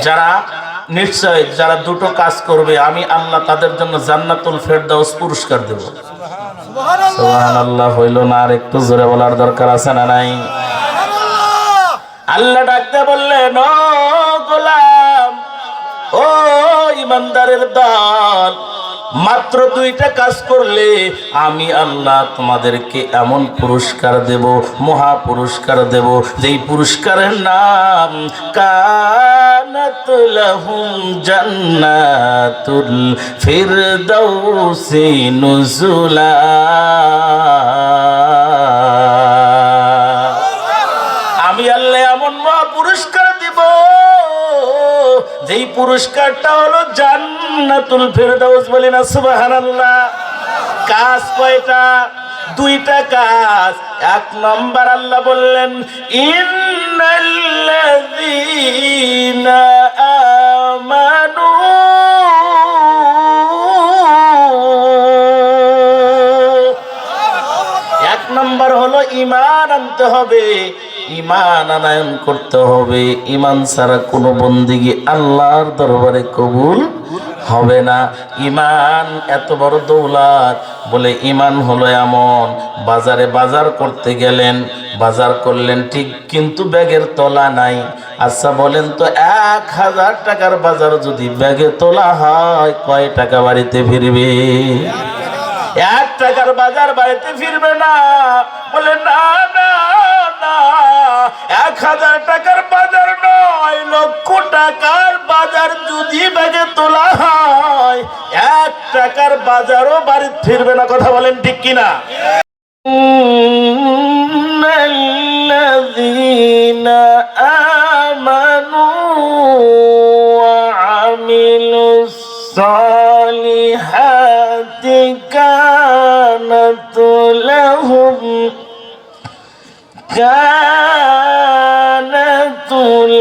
যারা নিশ্চয় যারা দুটো কাজ করবে আমি আল্লাহ তাদের জন্য জান্নাতুল ফেরদাউস পুরস্কার দেব। সুবহানাল্লাহ হইল না? আর একটু জোরে বলার দরকার আছে না নাই? আল্লাহ ডাকতে বললেন, ও গোলাম, ও ইমানদারের দল, মাত্র দুইটা কাজ করলে আমি আল্লাহ তোমাদেরকে এমন পুরস্কার দেব, মহা পুরস্কার দেব, যেই পুরস্কারের নাম কানাত লাহুম জান্নাতুল ফিরদাউসি নুজুলা। আমি আল্লাহ এমন মহা পুরস্কার দিব, যেই পুরস্কারটা হলো জান্নাতুল ফেরদাউস। বলি না সুবহানাল্লাহ। কাজ কয়টা? দুইটা কাজ। এক নম্বর আল্লাহ বললেন, ইন্নাল্লাযীনা আমানু, এক নম্বর হলো ঈমান আনতে হবে, ঈমান আনয়ন করতে হবে। ঈমান ছাড়া কোনো বন্দেগী আল্লাহর দরবারে কবুল হবে না। ঈমান এত বড় দৌলত। বলে ঈমান হলো এমন, বাজারে বাজার করতে গেলেন, বাজার করলেন ঠিক, কিন্তু ব্যাগের তলা নাই। আচ্ছা বলেন তো, 1000 টাকার বাজার যদি ব্যাগে তোলা হয়, কয় টাকা বাড়িতে ফিরবে? 1 টাকার বাজার বাড়িতে ফিরবে না। বলে না না না, 1000 টাকার বাজার নয়, লক্ষ টাকার বাজার যদি ব্যাগে তোলা হয়, 1 টাকার বাজারও বাড়িতে ফিরবে না। কথা বলেন ঠিক কিনা? ইন্নাল্লাযীনা আমানু ওয়া আমিলুস সালিহাতি কানাত লাহুম জান্নাতুল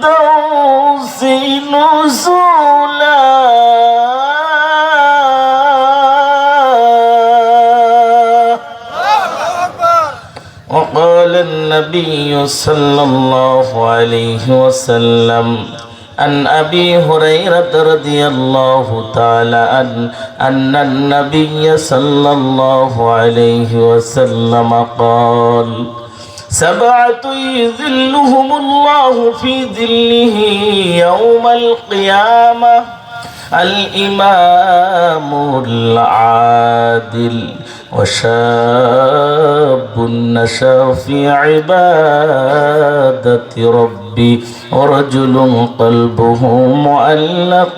ফিরদাউসি নুজুলা। وقال النبي صلى الله عليه وسلم عن أبي هريرة رضي الله تعالى عنه أن النبي صلى الله عليه وسلم قال 7 يظلهم الله في ظله يوم القيامة: الإمام العادل، وشاب نشأ في عبادة ربي، ورجل قلبه معلق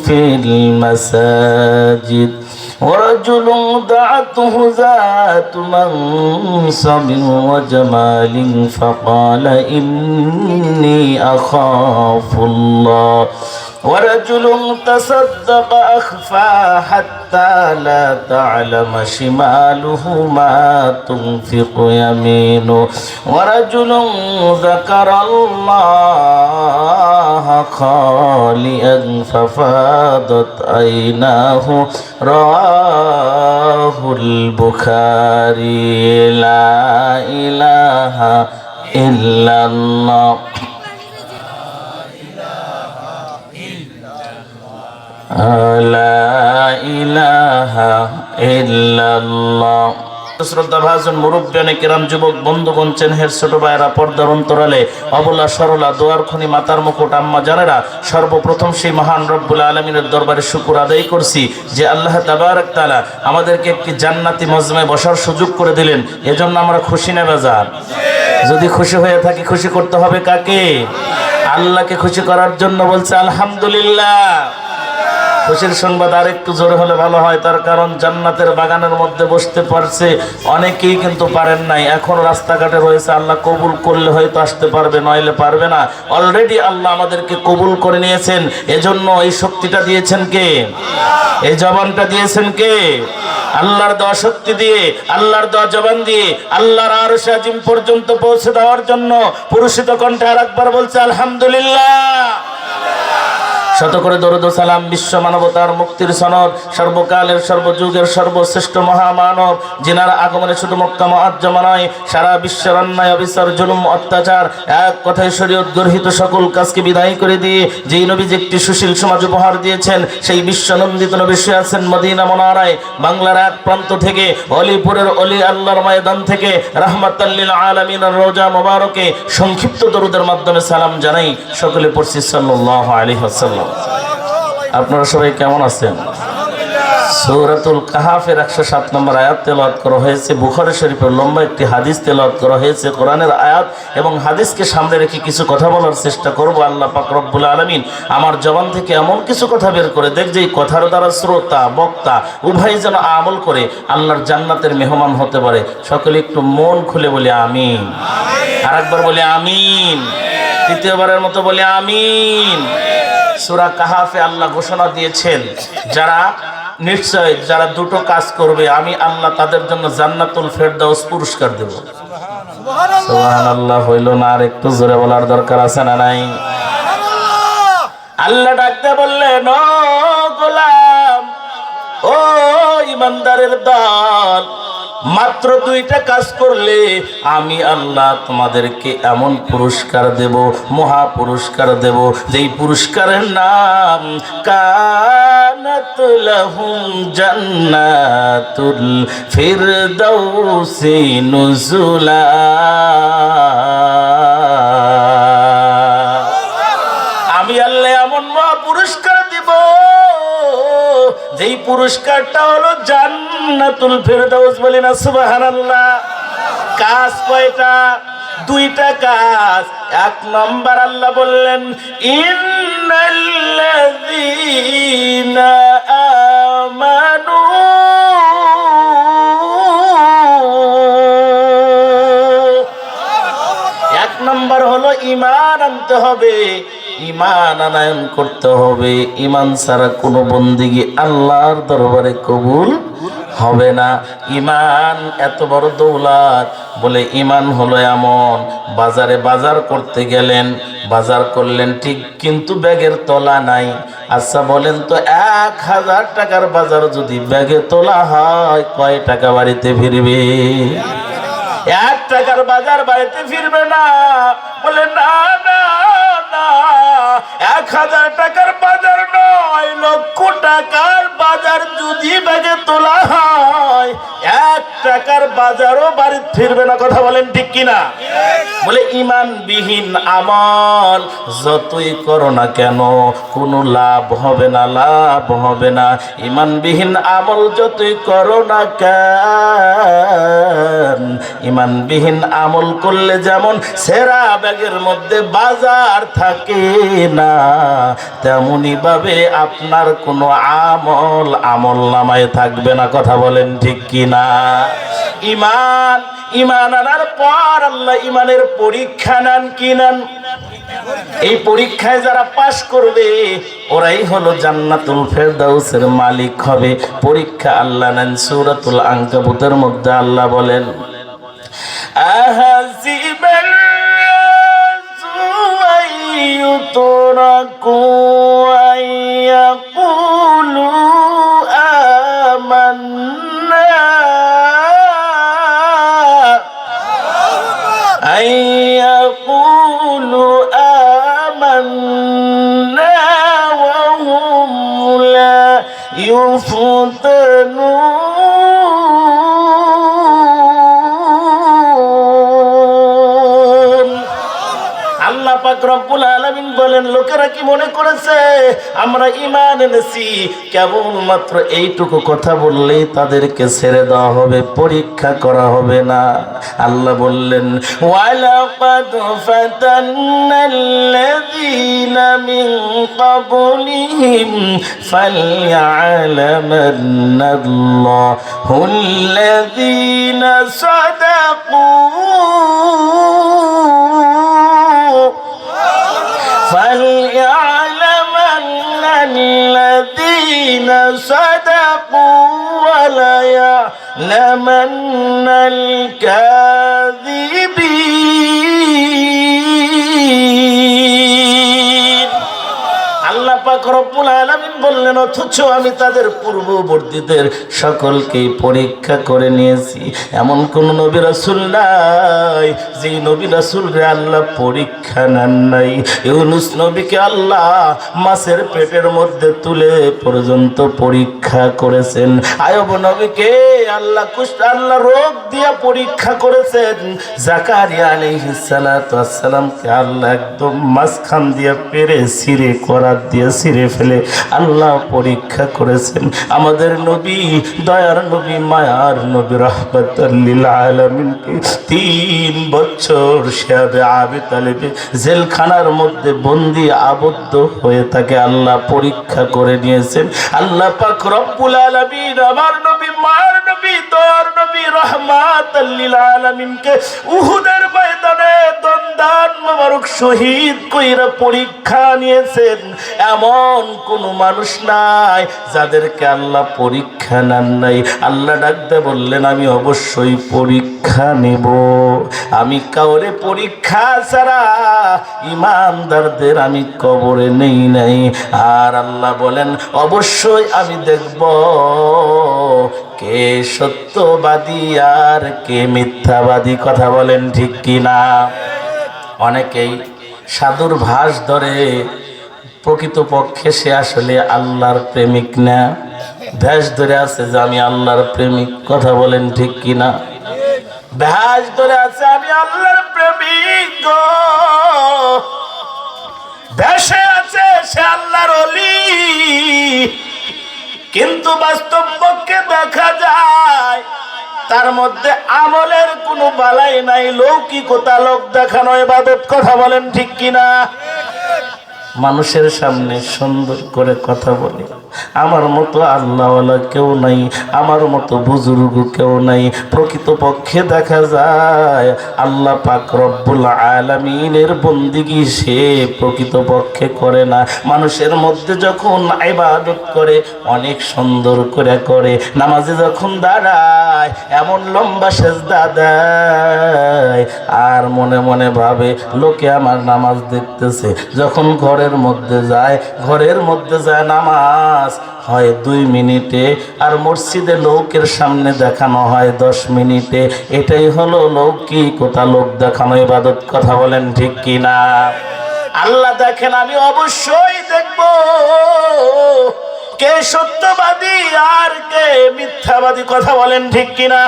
في المساجد، ورجل دعته ذات منصب وجمال فقال إني أخاف الله، ورجل تصدق أخفى حتى لا تعلم شماله ما تنفق يمينه، ورجل ذكر الله خاليا ففاضت عيناه. رواه البخاري. لا إله إلا الله. لا إله إلا الله. শ্রদ্ধাভাজন মুরব্বিয়ানে কিরাম, যুবক বন্ধুগণ, চেনহের ছোট ভাইয়েরা, পর্দার অন্তরালে অবলা সরলা দোয়ার খনি মাতার মুকুট আম্মা জানেরা, সর্বপ্রথম সেই মহান রব্বুল আলামিনের দরবারে শুকর আদায় করছি যে আল্লাহ তাবারক তাআলা আমাদেরকে একটি জান্নাতি মজমায় বসার সুযোগ করে দিলেন। এজন্য আমরা খুশি না বেজার? যদি খুশি হয়ে থাকি, খুশি করতে হবে কাকে? আল্লাহকে খুশি করার জন্য বলছে আলহামদুলিল্লাহ। খুশির সংবাদ আর একটু জোরে হলে ভালো হয়, তার কারণ জান্নাতের বাগানের মধ্যে বসতে পারছে অনেকেই, কিন্তু পারেন নাই। এখন রাস্তাঘাটে রয়েছে, আল্লাহ কবুল করলে হয়তো আসতে পারবে, নইলে পারবে না। অলরেডি আল্লাহ আমাদেরকে কবুল করে নিয়েছেন। এজন্য এই শক্তিটা দিয়েছেন কে? এই জবানটা দিয়েছেন কে? আল্লাহর দেওয়া শক্তি দিয়ে, আল্লাহর দেওয়া জবান দিয়ে আল্লাহর আরশে আজিম পর্যন্ত পৌঁছে দেওয়ার জন্য পুরুষিত কণ্ঠে আর একবার বলছে আলহামদুলিল্লাহ। শত করে দরুদ ও সালাম বিশ্ব মানবতার মুক্তির সনদ, সর্বকালের সর্বযুগের সর্বশ্রেষ্ঠ মহামানব, যিনার আগমনে শুধু মক্কা মুআজ্জামা নয়, সারা বিশ্বের অন্যায় অবিচার জুলুম অত্যাচার এক কথায় শরীয়ত গর্হিত সকল কাজকে বিদায় করে দিয়ে যেই নবীজি একটি সুশীল সমাজ উপহার দিয়েছেন, সেই বিশ্বনন্দিত নবী শুয়ে আছেন মদিনা মুনাওয়ারায়। বাংলার এক প্রান্ত থেকে, অলিপুরের অলি আল্লাহর ময়দান থেকে, রাহমাতাল লিল আলামিনের রওজা মোবারকে সংক্ষিপ্ত দরুদের মাধ্যমে সালাম জানাই। সকলে পড়ছি সাল্লাল্লাহু আলাইহি ওয়াসাল্লাম। আপনারা সবাই কেমন আছেন? সূরাতুল কাহাফের 107 নম্বর আয়াত তেলাওয়াত করা হয়েছে। বুখারী শরীফের লম্বা একটি হাদিস তেলাওয়াত করা হয়েছে। কোরআনের আয়াত এবং হাদিসকে সামনে রেখে কিছু কথা বলার চেষ্টা করব। আল্লাহ পাক রব্বুল আলামিন আমার জবান থেকে এমন কিছু কথা বের করে দেখ, যে কথার দ্বারা শ্রোতা বক্তা উভয় যেন আমল করে আল্লাহর জান্নাতের মেহমান হতে পারে। সকলে একটু মন খুলে বলি আমিন। আরেকবার বলি আমিন। তৃতীয়বারের মতো বলি আমিন। সূরা কাহাফে আল্লাহ ঘোষণা দিয়েছেন, যারা দুটো কাজ করবে আমি আল্লাহ তাদের জন্য জান্নাতুল ফেরদাউস পুরস্কার দেব। সুবহানাল্লাহ হইল না? আর একটু জোরে বলার দরকার আছে না নাই? আল্লাহ ডাকতে বললেন, ও গোলাম, ও ইমানদারের দল, মাত্র দুইটা কাজ করলে আমি আল্লাহ তোমাদেরকে এমন পুরস্কার দেব, মহা পুরস্কার দেব, যেই পুরস্কারের নাম কানাত লাহুম জান্নাতুল ফিরদাউসি নুজুলা। আমি আল্লাহ এমন মহা পুরস্কার দিব, যেই পুরস্কারটা হলো জান্নাতুল ফেরদাউস। বলি না সুবহানাল্লাহ। কাজ কয়টা? দুইটা কাজ। এক নম্বর আল্লাহ বললেন, ইন্নাল্লাযীনা আমানু, এক নম্বর হলো ঈমান আনতে হবে, ঈমান আনয়ন করতে হবে। ঈমান ছাড়া কোনো বন্দেগী আল্লাহর দরবারে কবুল হবে না। ঈমান এত বড় দৌলত। বলে ঈমান হলো এমন, বাজারে বাজার করতে গেলেন, বাজার করলেন ঠিক, কিন্তু ব্যাগের তলা নাই। আচ্ছা বলেন তো, 1000 টাকার বাজার যদি ব্যাগে তোলা হয়, কয় টাকা বাড়িতে ফিরবে? 1 টাকার বাজার বাড়িতে ফিরবে না। বলে না না না, 1000 টাকার বাজার নয়, লক্ষ টাকার বাজার যদি ব্যাগে তোলা হয়, 1 টাকার বাজারও বাড়িতে ফিরবে না। কথা বলেন ঠিক কিনা? বলে ঈমানবিহীন আমল যতই করো না কেন কোনো লাভ হবে না, লাভ হবে না। ঈমানবিহীন আমল যতই করো না কেন, ঈমানবিহীন আমল করলে যেমন সেরা ব্যাগের মধ্যে বাজার থাকে না, তেমনি ভাবে আপনার কোনো আমল নামায় থাকবে না। কথা বলেন ঠিক কিনা? ঈমান আনার পর আল্লাহ ঈমানের পরীক্ষা নেন। কি নেন? এই পরীক্ষায় যারা পাশ করবে ওরাই হলো জান্নাতুল ফেরদাউসের মালিক হবে। পরীক্ষা আল্লাহ নেন। সূরাতুল আনকাবুতের মধ্যে আল্লাহ বলেন, আহাসিবান নাসু আইয়ুতরাকু আইয়াকুলু আমান্না আইয়াকুলু আমান্না ওয়া হুম লা ইউফতানুন। রব্বুল আলামিন বলেন, লোকেরা কি মনে করেছে আমরা ঈমান এনেছি, কেবলমাত্র এইটুকু কথা বললেই তাদেরকে ছেড়ে দেওয়া হবে, পরীক্ষা করা হবে না। আল্লাহ বললেন, ওয়ালাকাদ ফাতান্নাল্লাযীনা মিন ক্বাবলিহিম ফালইআলামান্নাল্লাহুল্লাযীনা সাদাকু فليعلمن الذين صدقوا وليعلمن الكاذبين। আল্লাহ পাক রব্বুল আলামিন বললেন অথচ আমি তাদের পূর্ববর্তীদের সকলকেই পরীক্ষা করে নিয়েছি। এমন কোন নবী রাসূল নাই যে নবী রাসূলকে আল্লাহ পরীক্ষা নেন নাই। ইউনূস নবীকে আল্লাহ মাছের পেটের মধ্যে তুলে পর্যন্ত পরীক্ষা করেছেন। আইয়ুব নবীকে আল্লাহ রোগ দিয়ে পরীক্ষা করেছেন। জাকারিয়া আলাইহিস সালাতু ওয়াস সালামকে আল্লাহ একদম মাঝখান দিয়ে পেরে ছিঁড়ে করাত দিয়ে ছিঁড়ে ফেলে আল্লাহ পরীক্ষা করেছেন। আমাদের নবী, দয়ার নবী, মায়ার নবী, রাহমাতাল লিল আলামিনকে 3 বছর শিয়াবে আবি তালেবে জেলখানার মধ্যে বন্দী আবদ্ধ হয়ে থাকে আল্লাহ পরীক্ষা করে নিয়েছেন। আল্লাহ পাক রব্বুল আলামিন আমার নবী, মায়ার নবী, দয়ার নবী, রাহমাতাল লিল আলামিনকে উহুদের ময়দানে দন্দান মোবারক শহীদ কইরা পরীক্ষা নিয়েছেন। এমন কোন মানুষ নাই যাদেরকে আল্লাহ পরীক্ষা নেন নাই। আল্লাহ ডাকতে বললেন আমি অবশ্যই পরীক্ষা নেব। আমি কাউরে পরীক্ষা ছাড়া ইমানদারদের আমি কবরে নেই নাই। আর আল্লাহ বলেন অবশ্যই আমি দেখব কে সত্যবাদী আর কে মিথ্যাবাদী। কথা বলেন ঠিক কিনা? অনেকেই সাধুর ভাস ধরে, প্রকৃতপক্ষে সে আসলে আল্লাহর প্রেমিক না, ভ্যাস ধরে আছে যে আমি আল্লাহর প্রেমিক। কথা বলেন ঠিক কিনা? ভ্যাস ধরে আছে আমি আল্লাহর প্রেমিক গো, ভ্যাসে আছে সে আল্লাহর ওলি, কিন্তু বাস্তব পক্ষে দেখা যায় তার মধ্যে আমলের কোনো বালাই নাই, লৌকিকতা, লোক দেখানো ইবাদত। কথা বলেন ঠিক কিনা? মানুষের সামনে সুন্দর করে কথা বলে আমার মতো আল্লাহওয়ালা কেউ নাই, আমার মতো বুজুর্গ কেউ নাই। প্রকৃতপক্ষে দেখা যায় আল্লাহ পাক রব্বুল আলামিনের বন্দিগি সে প্রকৃতপক্ষে করে না। মানুষের মধ্যে যখন ইবাদত করে অনেক সুন্দর করে করে, নামাজে যখন দাঁড়ায় এমন লম্বা সেজদা দেয় আর মনে মনে ভাবে লোকে আমার নামাজ দেখতেছে। যখন ঘরের মধ্যে যায় নামাজ হয় 2 মিনিটে, আর মসজিদে লোকের সামনে দেখানো হয় 10 মিনিটে। এটাই হলো লৌকিকতা, লোক দেখানো ইবাদত। কথা বলেন ঠিক কিনা? আল্লাহ দেখেন আমি অবশ্যই দেখব কে সত্যবাদী আর কে মিথ্যাবাদী। কথা বলেন ঠিক কিনা?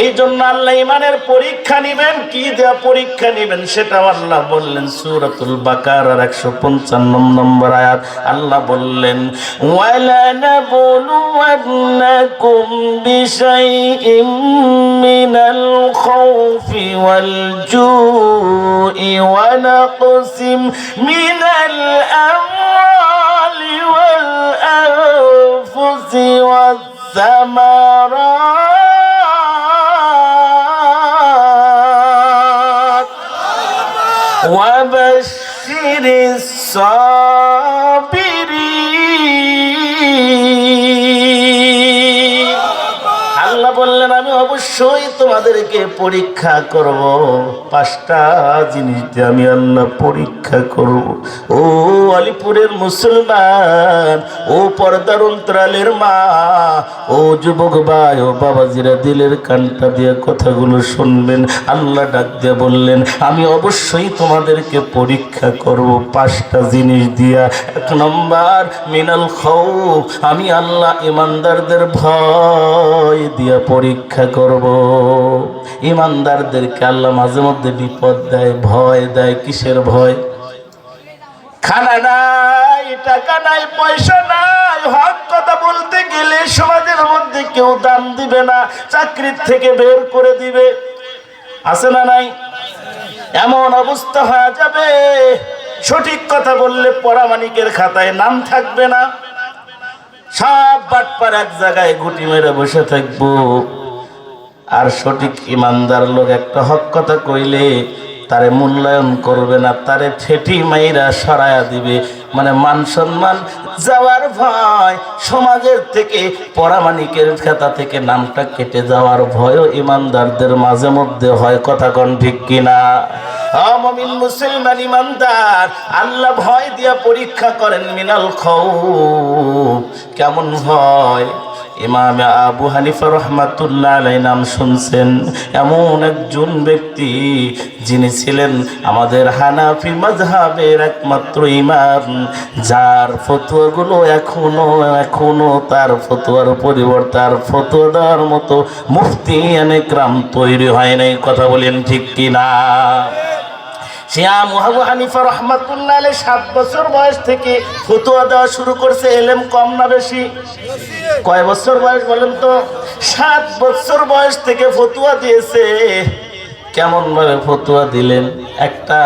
এই জন্য আল্লাহ ইমানের পরীক্ষা নিবেন। কি দেয়া পরীক্ষা নিবেন সেটা আল্লাহ বললেন সূরাতুল বাকারার 155 নম্বর আয়াত। আল্লাহ বললেন ওয়ালা নাবলুওয়ান্নাকুম বিশাইইম মিনাল খাউফি ওয়াল জুই ওয়া নাকসিম মিনাল আমওয়ালি ওয়াল আনফুসি ওয়াস সামারাত وبشر الصابرين। আল্লাহ বললেন আমি অবশ্যই তোমাদেরকে পরীক্ষা করব। 5টা জিনিস দিয়ে আমি আল্লাহ পরীক্ষা করব। ও আলিপুরের মুসলমান, ও পর্দার অন্তরালের মা, ও যুবক ভাই, ও বাবাজিরা, দিলের কানটা দিয়ে কথাগুলো শুনবেন। আল্লাহ ডাক দিয়ে বললেন আমি অবশ্যই তোমাদেরকে পরীক্ষা করব 5টা জিনিস দিয়া। 1 নম্বর মিনাল খাউফ, আমি আল্লাহ ইমানদারদের ভয় দিয়া পরীক্ষা করব। ইমানদারদেরকে আল্লাহ মাঝে মধ্যে বিপদ দেয়, ভয় দেয়। কিসের ভয়? খানা নাই, টাকা নাই, পয়সা নাই, হক কথা বলতে গেলে সমাজের মধ্যে কেউ দাম দিবে না, চাকরির থেকে বের করে দিবে। আছে না নাই? এমন অবস্থা হয়ে যাবে সঠিক কথা বললে পরামানিকের খাতায় নাম থাকবে না। সব বাটপার এক জায়গায় গুটি মেরে বসে থাকবো। আর সঠিক ইমানদার লোক একটা হক কথা কইলে তারে মূল্যায়ন করবে না, তারে ফেটি মাইরা সরায়া দিবে। মানে মান সম্মান যাওয়ার ভয়, সমাজের থেকে, পরামানিকের খাতা থেকে নামটা কেটে যাওয়ার ভয়ও ইমানদারদের মাঝে মধ্যে হয়। কথা কোন ঠিক কিনা? মুমিন মুসলমান ইমানদার, আল্লাহ ভয় দিয়া পরীক্ষা করেন। মিনাল খাউফ, কেমন ভয়? ইমাম আবু হানিফা রহমাতুল্লাহ আলাইহি নাম শুনছেন এমন একজন ব্যক্তি যিনি ছিলেন আমাদের হানাফি মাযহাবের একমাত্র ইমাম, যার ফতোয়াগুলো এখনো তার ফতোয়ার পরিবর্তে তার ফতোয়া দেওয়ার মতো মুফতি একরাম তৈরি হয় নাই। কথা বলেন ঠিক কিনা? ইমাম আবু হানিফা রাহমাতুল্লাহ আলাইহি 7 বছর বয়স থেকে ফতোয়া দেওয়া শুরু করছে। এলেম কম না বেশি? কয় বছর বয়স বলেন তো? 7 বছর বয়স থেকে ফতোয়া দিয়েছে। কেমন ভাবে ফতোয়া দিলেন? একটা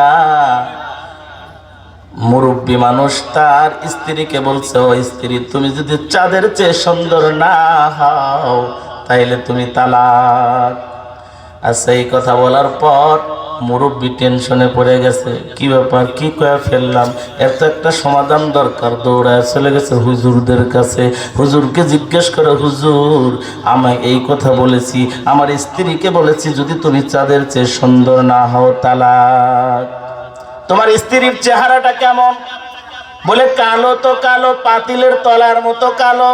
মুরব্বী মানুষ তার স্ত্রীকে বলছে, ও স্ত্রী, তুমি যদি চাঁদের চেয়ে সুন্দর না হও তাইলে তুমি তালাক। আচ্ছা, এই কথা বলার পর মুরব্বী টেনশনে পড়ে গেছে। কি ব্যাপার, কি কয়ে ফেললাম? এর তো একটা সমাধান দরকার। দৌড়ায় চলে গেছে হুজুরদের কাছে। হুজুরকে জিজ্ঞেস করে, হুজুর, আমায় এই কথা বলেছি, আমার স্ত্রীকে বলেছি যদি তুমি চাঁদের চেয়ে সুন্দর না হও তালাক। তোমার স্ত্রীর চেহারাটা কেমন? বলে, কালো তো কালো, পাতিলের তলার মতো কালো।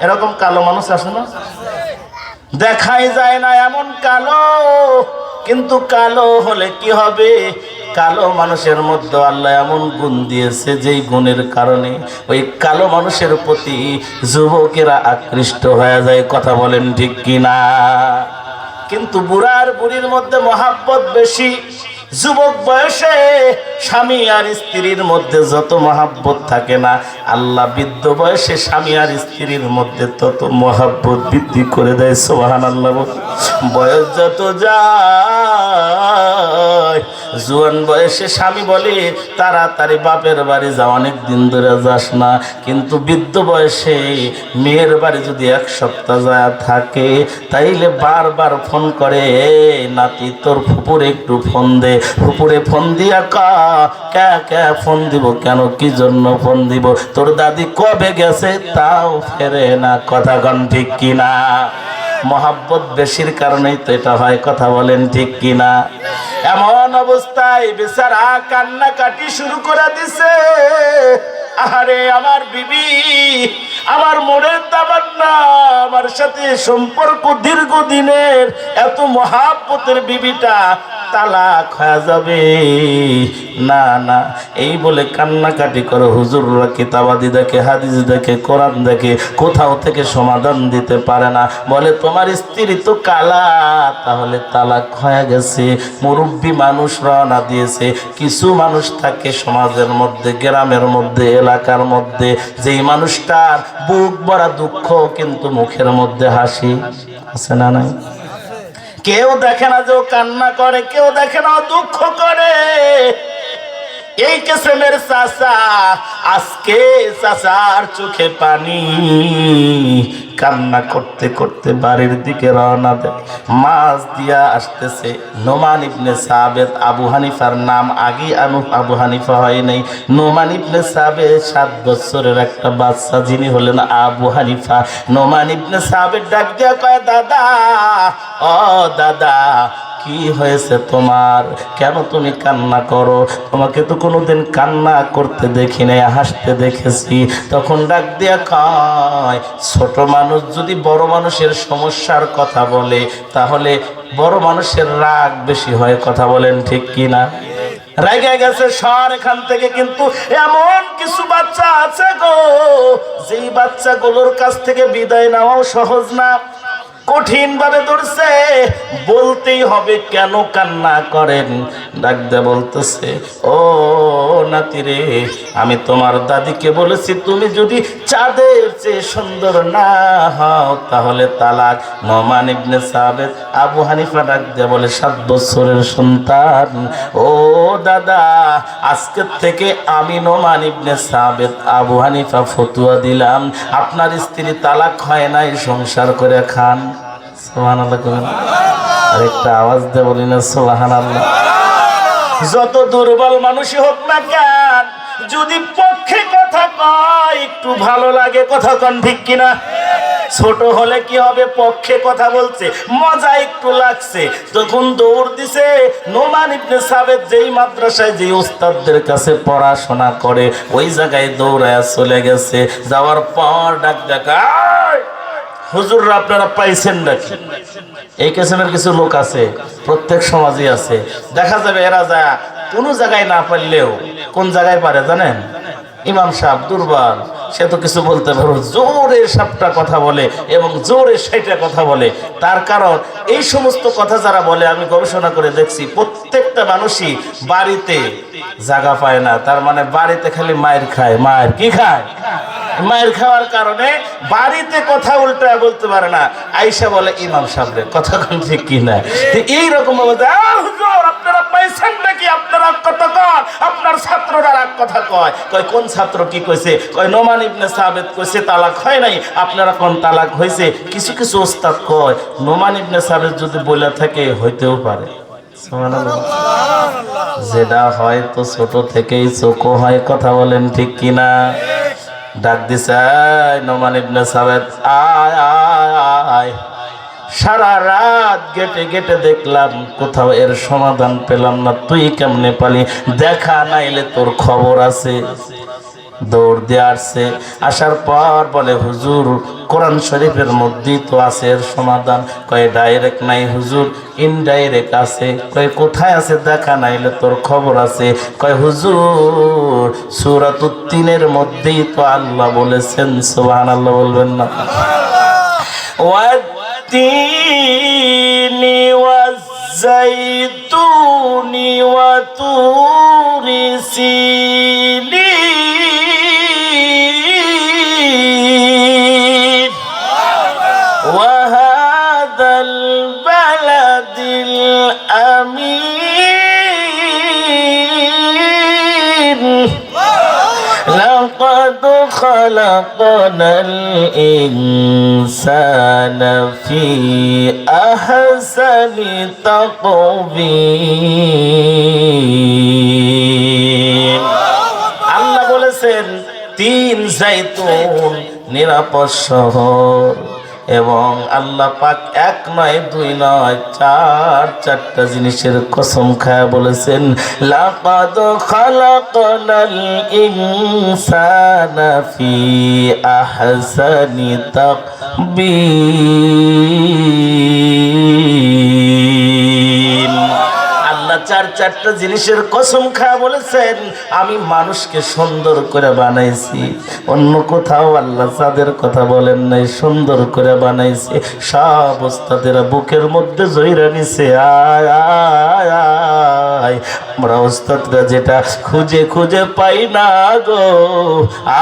এরকম কালো মানুষ আছে না? দেখাই যায় না এমন কালো। কিন্তু কালো হলে কি হবে? কালো মানুষের মধ্যে আল্লাহ এমন গুণ দিয়েছে যেই গুণের কারণে ওই কালো মানুষের প্রতি যুবকেরা আকৃষ্ট হয়ে যায়। কথা বলেন ঠিক কিনা? কিন্তু বুড়ার বুড়ির মধ্যে মহাব্বত বেশি। যুবক বয়সে স্বামী আর স্ত্রীর মধ্যে যত মহাব্বত থাকে না, আল্লাহ বৃদ্ধ বয়সে স্বামী আর স্ত্রীর মধ্যে তত মহাব্বত বৃদ্ধি করে দেয়। সুবহানাল্লাহ। বয়স যত যায়, জোয়ান বয়সে স্বামী বলে তাড়াতাড়ি বাপের বাড়ি যা, অনেক দিন ধরে যাস না। কিন্তু বৃদ্ধ বয়সে মেয়ের বাড়ি যদি 1 সপ্তাহ যায় থাকে, তাইলে বারবার ফোন করে, নাতি তোর ফুপুরে একটু ফোন দে। ফুপুরে ফোন দিয়া কে ফোন দিব? কেন, কি জন্য ফোন দিব? তোর দাদি কবে গেছে তাও ফেরে না। কথা কন ঠিক কিনা? মহাব্বত বেশির কারণেই তো এটা হয়। কথা বলেন ঠিক কিনা? এমন অবস্থায় বেচারা কান্নাকাটি শুরু করে দিছে। আরে আমার বিবি, আমার মনের তামান্না, আমার সাথে সম্পর্ক দীর্ঘদিনের, এত মহাব্বতের বিবিটা তালাক হয়ে যাবে। না না, এই বলে কান্নাকাটি করে। হুজুররা কিতাবাদি দেখে, হাদিস দেখে, কোরআন দেখে, কোথাও থেকে সমাধান দিতে পারে না। বলে তোমার স্ত্রী তো কালা, তাহলে তালাক হয়ে গেছে। মুরব্বী মানুষ রওনা দিয়েছে। কিছু মানুষ থাকে সমাজের মধ্যে, গ্রামের মধ্যে, এলাকার মধ্যে, যেই মানুষটার বুক ভরা দুঃখ কিন্তু মুখের মধ্যে হাসি আছে না নাই? কেউ দেখে না যে ও কান্না করে, কেউ দেখে না ও দুঃখ করে। এই কিসমের চাচা, আজকে চাচার চোখে পানি, কান্না করতে করতে বাড়ির দিকে রওনা দেয়। মাছ দিয়া আসতেছে। নোমান ইবনে সাবেত, আবু হানিফার নাম আগে আবু হানিফা হয় নাই। নোমান ইবনে সাবেত 7 বছরের একটা বাচ্চা, যিনি হলেন আবু হানিফা। নোমান ইবনে সাবেত ডাক দিয়া কয়, দাদা, ও দাদা, কি হয়েছে তোমার? কেন তুমি কান্না করো? তোমাকে তো কোনোদিন কান্না করতে দেখি নাই, হাসতে দেখেছি। তখন ডাক দিয়া কয়, ছোট মানুষ যদি বড় মানুষের সমস্যার কথা বলে, তাহলে বড় মানুষের রাগ বেশি হয়। কথা বলেন ঠিক কিনা? রাগে গেছে সর এখান থেকে। কিন্তু এমন কিছু বাচ্চা আছে গো, যেই বাচ্চাগুলোর কাছ থেকে বিদায় নেওয়াও সহজ না, কঠিন ভাবে ধরছে। বলতেই হবে কেন কান্না করেন। ডাক দিয়ে বলতেছে, ও নাতি রে, আমি তোমার দাদিকে বলেছি তুমি যদি চাঁদের চেয়ে সুন্দর না হও তাহলে তালাক। নোমান ইবনে সাবেত, আবু হানিফা ডাক দিয়ে বলে, 7 বছরের সন্তান, ও দাদা, আজকের থেকে আমি নোমান ইবনে সাবেত, আবু হানিফা ফতোয়া দিলাম, আপনার স্ত্রী তালাক হয় নাই, সংসার করে খান। সুবহানাল্লাহ। আরেকটা আওয়াজ দিয়ে বলি না সুবহানাল্লাহ। যত দুর্বল মানুষই হোক না কেন, যদি পক্ষে কথা কয় একটু ভালো লাগে। কথা কন ঠিক কিনা? ছোট হলে কি হবে, পক্ষে কথা বলছে, মজা একটু লাগছে। তখন দৌড় দিছে। নোমান ইবনে সাবিত যেই মাদ্রাসায় যে উস্তাদদের কাছে পড়াশোনা করে ওই জায়গায় দৌড়ায় চলে গেছে। যাওয়ার পর ডাক দেখায়, হুজুররা আপনারা পাইছেন নাকি? এই কিসমের কিছু লোক আছে, প্রত্যেক সমাজে আছে। দেখা যাবে এরা যা কোনো জায়গায় না পারলেও কোন জায়গায় পারে জানেন? ইমাম সাহেব দুর্বল, সে তো কিছু বলতে পারো, জোরে সাপটা কথা বলে এবং জোরে সেটা কথা বলে। তার কারণ এই সমস্ত কথা যারা বলে, আমি গবেষণা করে দেখছি প্রত্যেকটা মানুষই বাড়িতে জায়গা পায় না। তার মানে বাড়িতে খালি মায়ের খায়। মায়ের কি খায়? মায়ের খাওয়ার কারণে বাড়িতে কথা উল্টা বলতে পারে না। আইসা বলে ইমাম সাহেবের কথা কোন ঠিক কিনা। এইরকম আপনারা পাইছেন নাকি? আপনারা কথা কন, আপনার ছাত্ররা রাগ কথা কয়। কয় কোন ছাত্র কি কইছে? কয় নোমান ইবনে সাবিত কইছে তালাক হয় নাই, আপনারা কোন তালাক হয়েছে? কিছু কিছু ওস্তাদ কয় নোমান ইবনে সাবিত যদি বলে থাকে হইতেও পারে। যেটা হয় তো ছোট থেকেই চোখ হয়, কথা বলেন ঠিক কিনা? ডাক দিছে, নোমান ইবনে সাবিত আয় আয় আয়। সারা রাত গেটে গেটে দেখলাম, কোথাও এর সমাধান পেলাম না। তুই কেমনে পালি? দেখা নাইলে তোর খবর আছে। দৌড় দিয়ে আসছে। আসার পর বলে হুজুর কোরআন শরীফের মধ্যেই তো আছে এর সমাধান। কয় ডাইরেক্ট নাই হুজুর, ইনডাইরেক্ট আছে। কয় কোথায় আছে? দেখা নাইলে তোর খবর আছে। কয় হুজুর সূরাতুত তিনের মধ্যেই তো আল্লাহ বলেছেন। সুবহানাল্লাহ বলবেন না? والتين والزيتون وطور سينين وهذا البلد الأمين لقد خلقنا الإنسان في أحسن تقويم। আল্লাহ বলেছেন তিন জাইতুন নিরাপদ শহর। এবং আল্লাহ পাক এক নয় দুই নয় চারটা জিনিসের কসম খায় বলেছেন লাকাদ খালাকনাল ইনসানা ফি আহসানি তাকবীর। আল্লাহ চারটা জিনিসের কসম খায় বলেছেন আমি মানুষকে সুন্দর করে বানাইছি। অন্য কোথাও আল্লাহ যাদের কথা বলেন নাই, সুন্দর করে বানাইছে। সব ওস্তাদেরা বুকের মধ্যে জয়রা নিছে। আয় আয় আয়, আমরা ওস্তাদরা যেটা খুঁজে খুঁজে পাই না গো,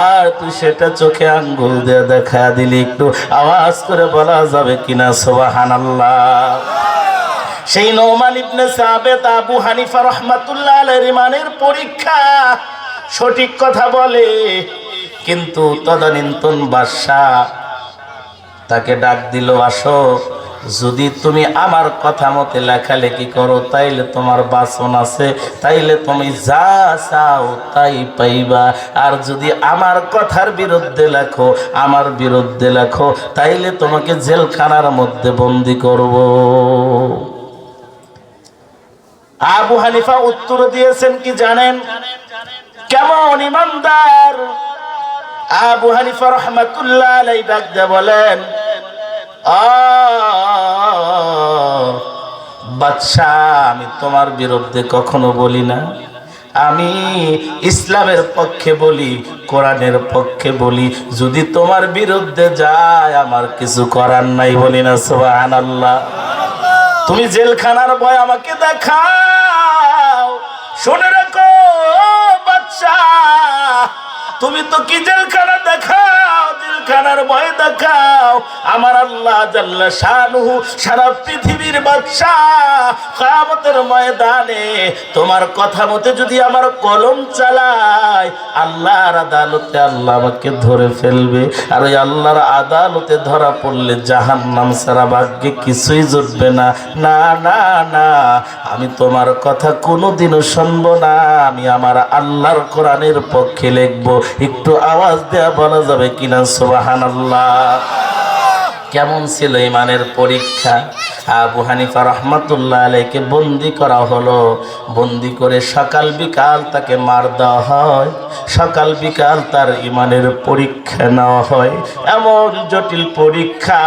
আর তুই সেটা চোখে আঙ্গুল দিয়ে দেখা দিলি। একটু আওয়াজ করে বলা যাবে কিনা সুবহানাল্লাহ? সেই নোমান ইবনে সাবিত আবু হানিফা রাহমাতুল্লাহ আলাইহির ইমানের পরীক্ষা, সঠিক কথা বলে। কিন্তু তদানীন্তন বাদশা তাকে ডাক দিল, আসো, যদি তুমি আমার কথা মতে লেখালেখি করো তাইলে তোমার বাসন আছে, তাইলে তুমি যা চাও তাই পাইবা। আর যদি আমার কথার বিরুদ্ধে লেখো, আমার বিরুদ্ধে লেখো, তাইলে তোমাকে জেলখানার মধ্যে বন্দি করব। আবু হানিফা উত্তর দিয়েছেন কি জানেন? কেমন ইমানদার! আবু হানিফা রাহমাতুল্লাহ আলাইহি ডাক দিয়ে বলেন, বাদশা, আমি তোমার বিরুদ্ধে কখনো বলি না। আমি ইসলামের পক্ষে বলি, কোরআনের পক্ষে বলি। যদি তোমার বিরুদ্ধে যায় আমার কিছু করার নাই, বলি না সুবহানাল্লাহ? তুমি জেলখানার ভয় আমাকে দেখাও। শুনে রাখো বাদশা, তুমি তো কি জেলখানা দেখাও, জেলখানার ভয় দেখাও। আমার আল্লাহ জাল্লা শানুহু সারা পৃথিবীর বাদশা কিয়ামতের ময়দানে তোমার কথা মতে যদি আমার কলম চালায়, আল্লাহর আদালতে আল্লাহ আমাকে ধরে ফেলবে। আর ওই আল্লাহর আদালতে ধরা পড়লে জাহান্নাম ছাড়া ভাগ্যে কিছুই জুটবে না। না না না, আমি তোমার কথা কোনোদিনও শুনবো না। আমি আমার আল্লাহর কোরআনের পক্ষে লিখবো। একটু আওয়াজ দেয়া বলা যাবে কিনা সুবহানাল্লাহ? কেমন ছিল ইমানের পরীক্ষা। আবু হানিফা রাহমাতুল্লাহ আলাইহিকে বন্দি করা হলো। বন্দি করে সকাল বিকাল তাকে মার দেওয়া হয়, সকাল বিকাল তার ইমানের পরীক্ষা নেওয়া হয়। এমন জটিল পরীক্ষা,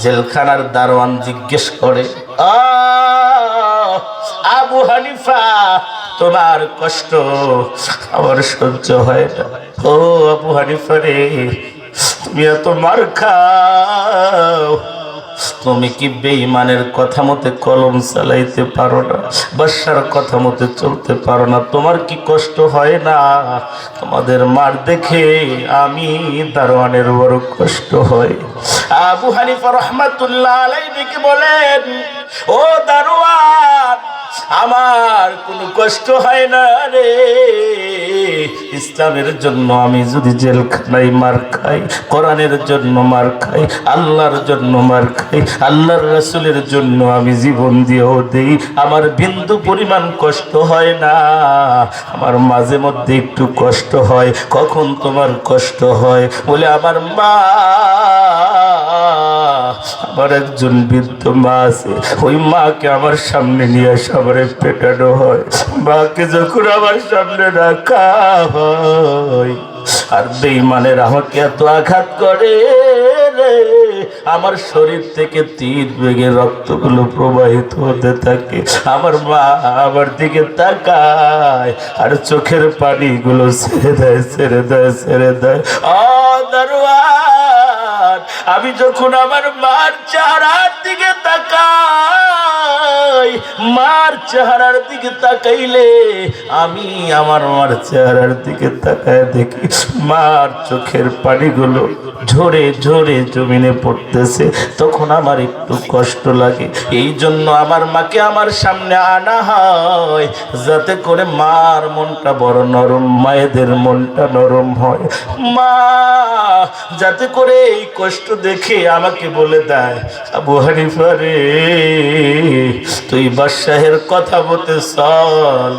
জেলখানার দারোয়ান জিজ্ঞেস করে, আবু হানিফা, তোমার কষ্ট আমার সহ্য হয় না। ও আবু হানিফা রে, তুমি এত মার খাও, তুমি কি বেঈমানের কথা মতে কলম চালাইতে পারো না? বাদশার কথা মতে চলতে পারো না? তোমার কি কষ্ট হয় না? তোমাদের মার দেখে আমি দারোয়ানের বড় কষ্ট হয়। আবু হানিফা রাহমাতুল্লাহ আলাইহি বলেন, ও দারোয়ান, আমার কোনো কষ্ট হয় না রে। ইসলামের জন্য আমি যদি জেলখানায় মার খাই, কোরআনের জন্য মার খাই, আল্লাহর জন্য মার খাই, আল্লাহর রাসূলের জন্য আমি জীবন দিয়েও দেই, আমার বিন্দু পরিমাণ কষ্ট হয় না। আমার মাঝে মধ্যে একটু কষ্ট হয়। কখন তোমার কষ্ট হয়? বলে, আমার মা, আমার একজন বৃদ্ধ মা আছে, ওই মাকে আমার সামনে নিয়ে সবারে পেটানো হয়। মাকে যখন আমার সামনে রাখা হয়, আর বেঈমানের আমাকে এত আঘাত করে রে, আমার শরীর থেকে তীর বেগে রক্তগুলো প্রবাহিত হতে থাকে। আমার মা আমার দিকে তাকায় আর চোখের পানিগুলো ছেড়ে দেয়, ছেড়ে দেয়, ছেড়ে দেয়। দারোয়ান, আমি যখন আমার মার চেহারার দিকে তাকাই, মার চেহারার দিকে তাকাইলে আমি আমার মার চেহারার দিকে তাকায় দেখি মার চোখের পানিগুলো ঝরে ঝরে জমিনে পড়তেছে। তখন আমার একটু কষ্ট লাগে। এই জন্য আমার মাকে আমার সামনে আনা হয়, যাতে করে মার মনটা বড় নরম, মায়েদের মনটা নরম হয়। মা যাতে করে এই কষ্ট দেখে আমাকে বলে দেয়, আবু হানিফা রে, তুই বাদশাহের কথা মতে চল,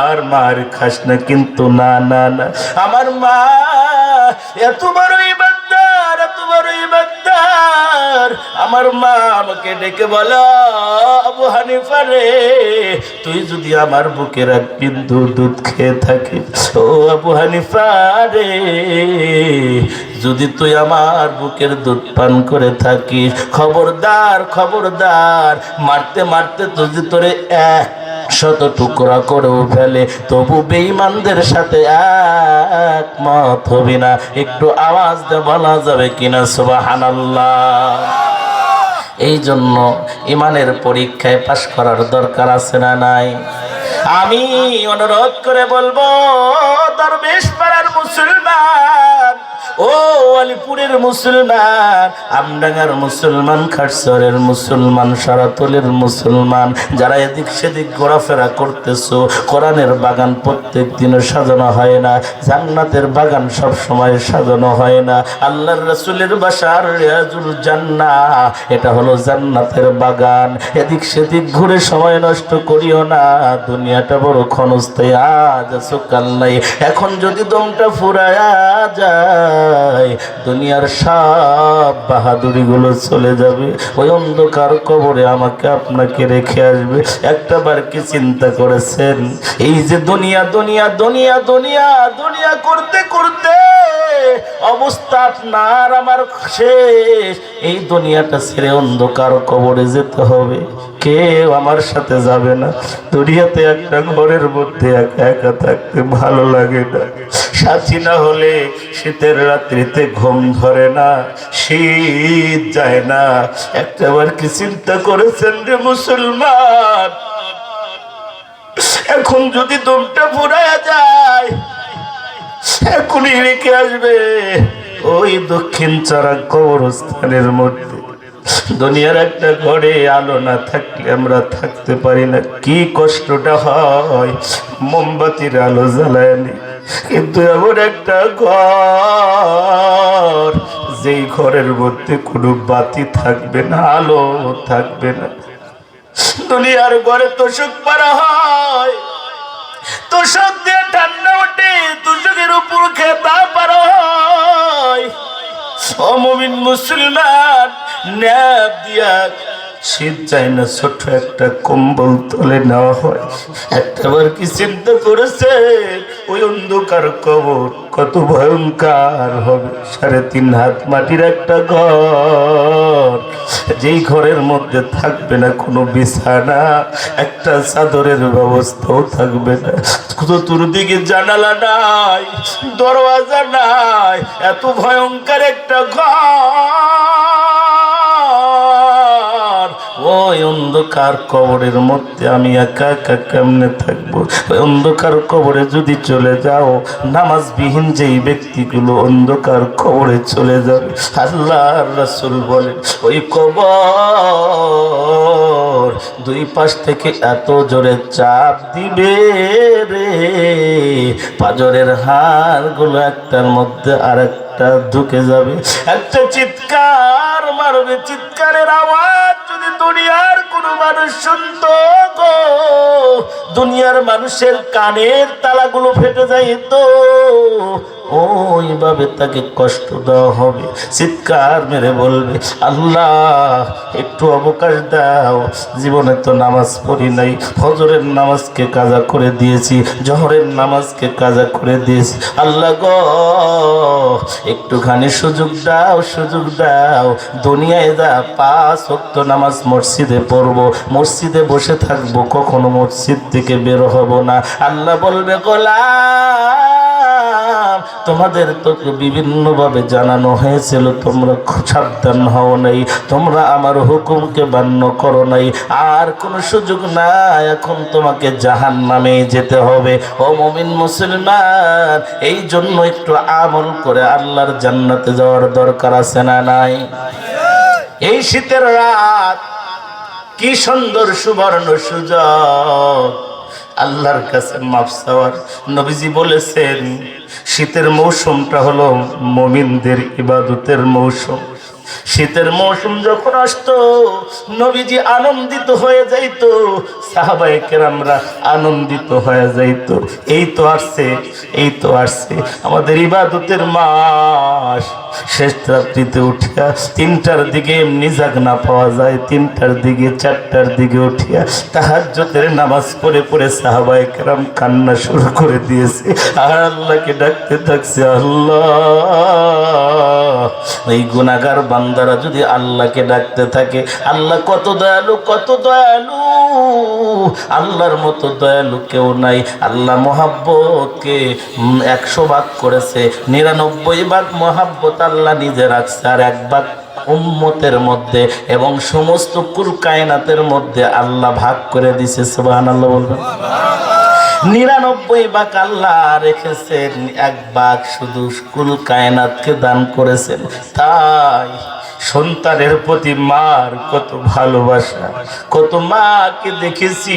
আর মার খাস না। কিন্তু না না না, আমার মা এত বড় ইমানদার, এত বড় ইমানদার। আমার মা আমাকে ডেকে বলো, আবু হানিফা রে, তুই যদি আমার বুকের এক বিন্দু দুধ খেয়ে থাকিস, ও আবু হানিফা রে, যদি তুই আমার বুকের দুধ পান করে থাকিস, খবরদার, খবরদার, মারতে মারতে যদি তোরে 100 টুকরা করেও ফেলে, তবু বেঈমানদের সাথে একমত হবি না। একটু আওয়াজ দিয়ে বলা যাবে কিনা সুবহানাল্লাহ? এই জন্য ইমানের পরীক্ষায় পাশ করার দরকার আছে না নাই? আমি অনুরোধ করে বলবো, দরবেশ পাড়ার মুসলমান, ও আলিপুরের মুসলমান, আমডাঙ্গার মুসলমান, খাটসরের মুসলমান, সারাতলের মুসলমান, যারা এদিক সেদিক ঘোরাফেরা করতেছো, কোরআনের বাগান প্রত্যেক দিনও সাজানো হয় না, জান্নাতের বাগান সব সময় সাজানো হয় না। আল্লাহর রাসূলের বাসার রিয়াজুল জান্নাহ, এটা হলো জান্নাতের বাগান। এদিক সেদিক ঘুরে সময় নষ্ট করিও না। দুনিয়াটা বড় ক্ষণস্থায়ী, আজ আছো কাল নাই। এখন যদি দমটা ফুরায়া যায়, দুনিয়ার সব বাহাদুরি গুলো চলে যাবে। ওই অন্ধকার কবরে আমাকে আপনাকে রেখে আসবে। একটা বার কি চিন্তা করেছেন, এই যে দুনিয়া দুনিয়া দুনিয়া দুনিয়া দুনিয়া করতে করতে অবস্থা আপনার আমার শেষ। এই দুনিয়াটা ছেড়ে অন্ধকার কবরে যেতে হবে, কেউ আমার সাথে যাবে না। দুনিয়াতে একটা ঘরের মধ্যে একা একা থাকতে ভালো লাগে না। সাথী না হলে শীতের রাত্রিতে ঘুম ধরে না, শীত যায় না। একটাবার কি চিন্তা করেছেন রে মুসলমান, এখন যদি দমটা ফুরায়া যায়, এখনই রেখে আসবে ওই দক্ষিণ চারা কবরস্থানের মধ্যে। দুনিয়ার একটা ঘরে আলো না থাকলে আমরা থাকতে পারি না। কি কষ্টটা হয়, মোমবাতির আলো জ্বালায় নি, কিন্তু এমন একটা ঘর, যেই ঘরের মধ্যে কোনো বাতি থাকবে না, আলো থাকবে না। দুনিয়ার ঘরে তোষক পারা হয়, তোষক দিয়ে ঠান্ডা ওঠে, তোষকের উপর খেতা পারা হয়। ও মুমিন মুসলমান, ন্যাপ দিয়া শীত যায় না, ছোট একটা কম্বল তুলে নেওয়া হয়। একটাবার কি চিন্তা করেছে ওই অন্ধকার কবর কত ভয়ঙ্কর হবে? 3.5 হাত মাটির একটা ঘর, যেই ঘরের মধ্যে থাকবে না কোনো বিছানা, একটা চাদরের ব্যবস্থাও থাকবে না, চতুর্দিকে জানালা নাই, দরওয়াজা নাই, এত ভয়ঙ্কর একটা ঘর। ওই অন্ধকার কবরের মধ্যে আমি একা একা কেমনে থাকবো? ওই অন্ধকার কবরে যদি চলে যাও, নামাজবিহীন যেই ব্যক্তিগুলো অন্ধকার কবরে চলে যাবে, আল্লাহর রাসূল বলেন ওই কবর দুই পাশ থেকে এত জোরে চাপ দিবে রে, পাজরের হাড়গুলো একটার মধ্যে আরেকটা ঢুকে যাবে। একটা চিৎকার মারবে, চিৎকারের আওয়াজ যদি দুনিয়ার কোনো মানুষ শুনতো গো, দুনিয়ার মানুষের কানের তালাগুলো ফেটে যাইত। ওইভাবে তাকে কষ্ট দেওয়া হবে, চিৎকার মেরে বলবে আল্লাহ একটু অবকাশ দাও, জীবনে তো নামাজ পড়ি নাই, ফজরের নামাজকে কাজা করে দিয়েছি, জোহরের নামাজকে কাজা করে দিয়েছি, আল্লাহ গো একটুখানি সুযোগ দাও, সুযোগ দাও। দুনিয়ায় যা 5 ওয়াক্ত নামাজ মসজিদে পড়বো, মসজিদে বসে থাকবো, কখনো মসজিদ থেকে বের হব না। আল্লাহ বলবে গোলাম তোমাদের তো বিভিন্ন ভাবে জানানো হয়েছিল, তোমরা সাবধান হও নাই, তোমরা আমার হুকুমকে মান্য করো নাই, আর কোন সুযোগ নাই, এখন তোমাকে জাহান্নামে যেতে হবে। ও মুমিন মুসলমান, এই জন্য একটু আমল করে আল্লাহর জান্নাতে যাওয়ার দরকার আছে না নাই? এই শীতের রাত কি সুন্দর সুবর্ণ সুযোগ আল্লাহর কাছে মাফ চাওয়ার। নবীজি বলেছেন শীতের মৌসুমটা হলো মুমিনদের ইবাদতের মৌসুম। শীতের মৌসুম যখন আসতো নবীজি আনন্দিত হয়ে যাইত, সাহাবায়ে কেরামরা আনন্দিত হয়ে যাইত। এই তো আসছে, এই তো আসছে আমাদের ইবাদতের মাস। শেষ রাত্রিতে উঠিয়া 3টার দিকে এমনি জাগনা পাওয়া যায়, 3টার দিকে 4টার দিকে উঠিয়া তাহাজ্জুদের নামাজ পড়ে পড়ে সাহাবায়ে কেরাম কান্না শুরু করে দিয়েছে, আর আল্লাহকে ডাকতে থাকছে আল্লাহ। এই গুনাহগার বান্দারা যদি আল্লাহকে ডাকতে থাকে, আল্লাহ কত দয়ালু, কত দয়ালু, আল্লাহর মতো দয়ালু কেউ নাই। আল্লাহ মহাব্বতকে 100 ভাগ করেছে, 99 ভাগ মহাব্বত আল্লাহ নিজে রাখছে, আর 1 ভাগ উম্মতের মধ্যে এবং সমস্ত কুল কায়নাতের মধ্যে আল্লাহ ভাগ করে দিছে। সুবহানাল্লাহ বলবেন। 99 ভাগ আল্লাহ রেখেছেন, 1 ভাগ শুধু কুল কায়নাতকে দান করেছেন। তাই সন্তানের প্রতি মার কত ভালোবাসা, কত মাকে দেখেছি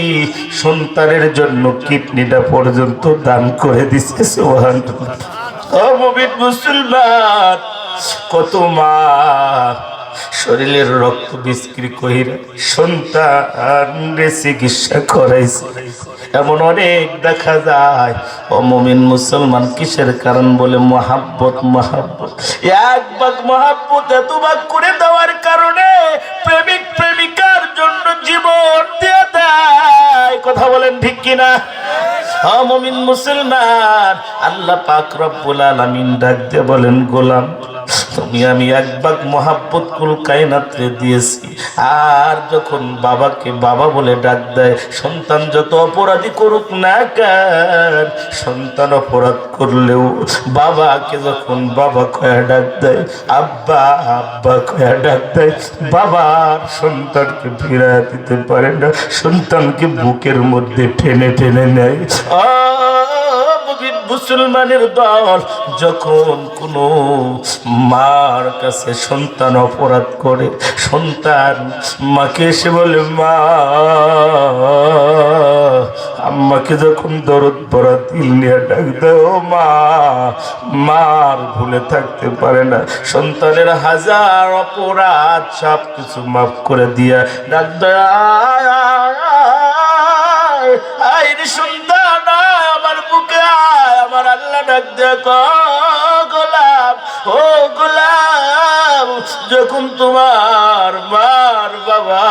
সন্তানের জন্য কিডনিটা পর্যন্ত দান করে দিছে। সুবহানাল্লাহ। ও মুমিন মুসলমান, কত মা শরীরের রক্ত বিক্রি কইরা সন্তানরে চিকিৎসা করাইছে, এমন অনেক দেখা যায়। ও মুমিন মুসলমান, কিসের কারণ? বলে মহাব্বত। মহাব্বত 1 ভাগ মহাব্বত এত ভাগ করে দেওয়ার কারণে প্রেমিক প্রেমিকার জন্য জীবন দিয়ে দেয়। কথা বলেন ঠিক কিনা? ও মুমিন মুসলমান, আল্লাহ পাক রব্বুল আলামিন ডাক দিয়ে বলেন গোলাম তুমি আমি 1 ভাগ মহাব্বত কুল কায়নাতে দিয়েছি। আর যখন বাবাকে বাবা বলে ডাক দেয়, সন্তান যত অপরাধী করুক না কেন, সন্তান অপরাধ করলেও বাবাকে যখন বাবা কয়া ডাক দেয়, আব্বা আব্বা কয়া ডাক দেয়, বাবার সন্তানকে ফিরিয়ে দিতে পারে না, সন্তানকে বুকের মধ্যে টেনে টেনে নেয়। মুসলমানের দল যখন কোনো মার কাছে সন্তান অপরাধ করে, সন্তান মাকে এসে বলে মা, আম্মাকে যখন দরদ ভরা দিল নিয়ে ডাক দেয় ও মা, মার ভুলে থাকতে পারে না। সন্তানের 1000 অপরাধ সব কিছু মাফ করে দিয়া ডাক দেয় আয় রে সন্তান, আমার বুকে আয়। আমার আল্লাহ ডাক দেয় গোলাম, ও গোলাম যখন তোমার মার বাবা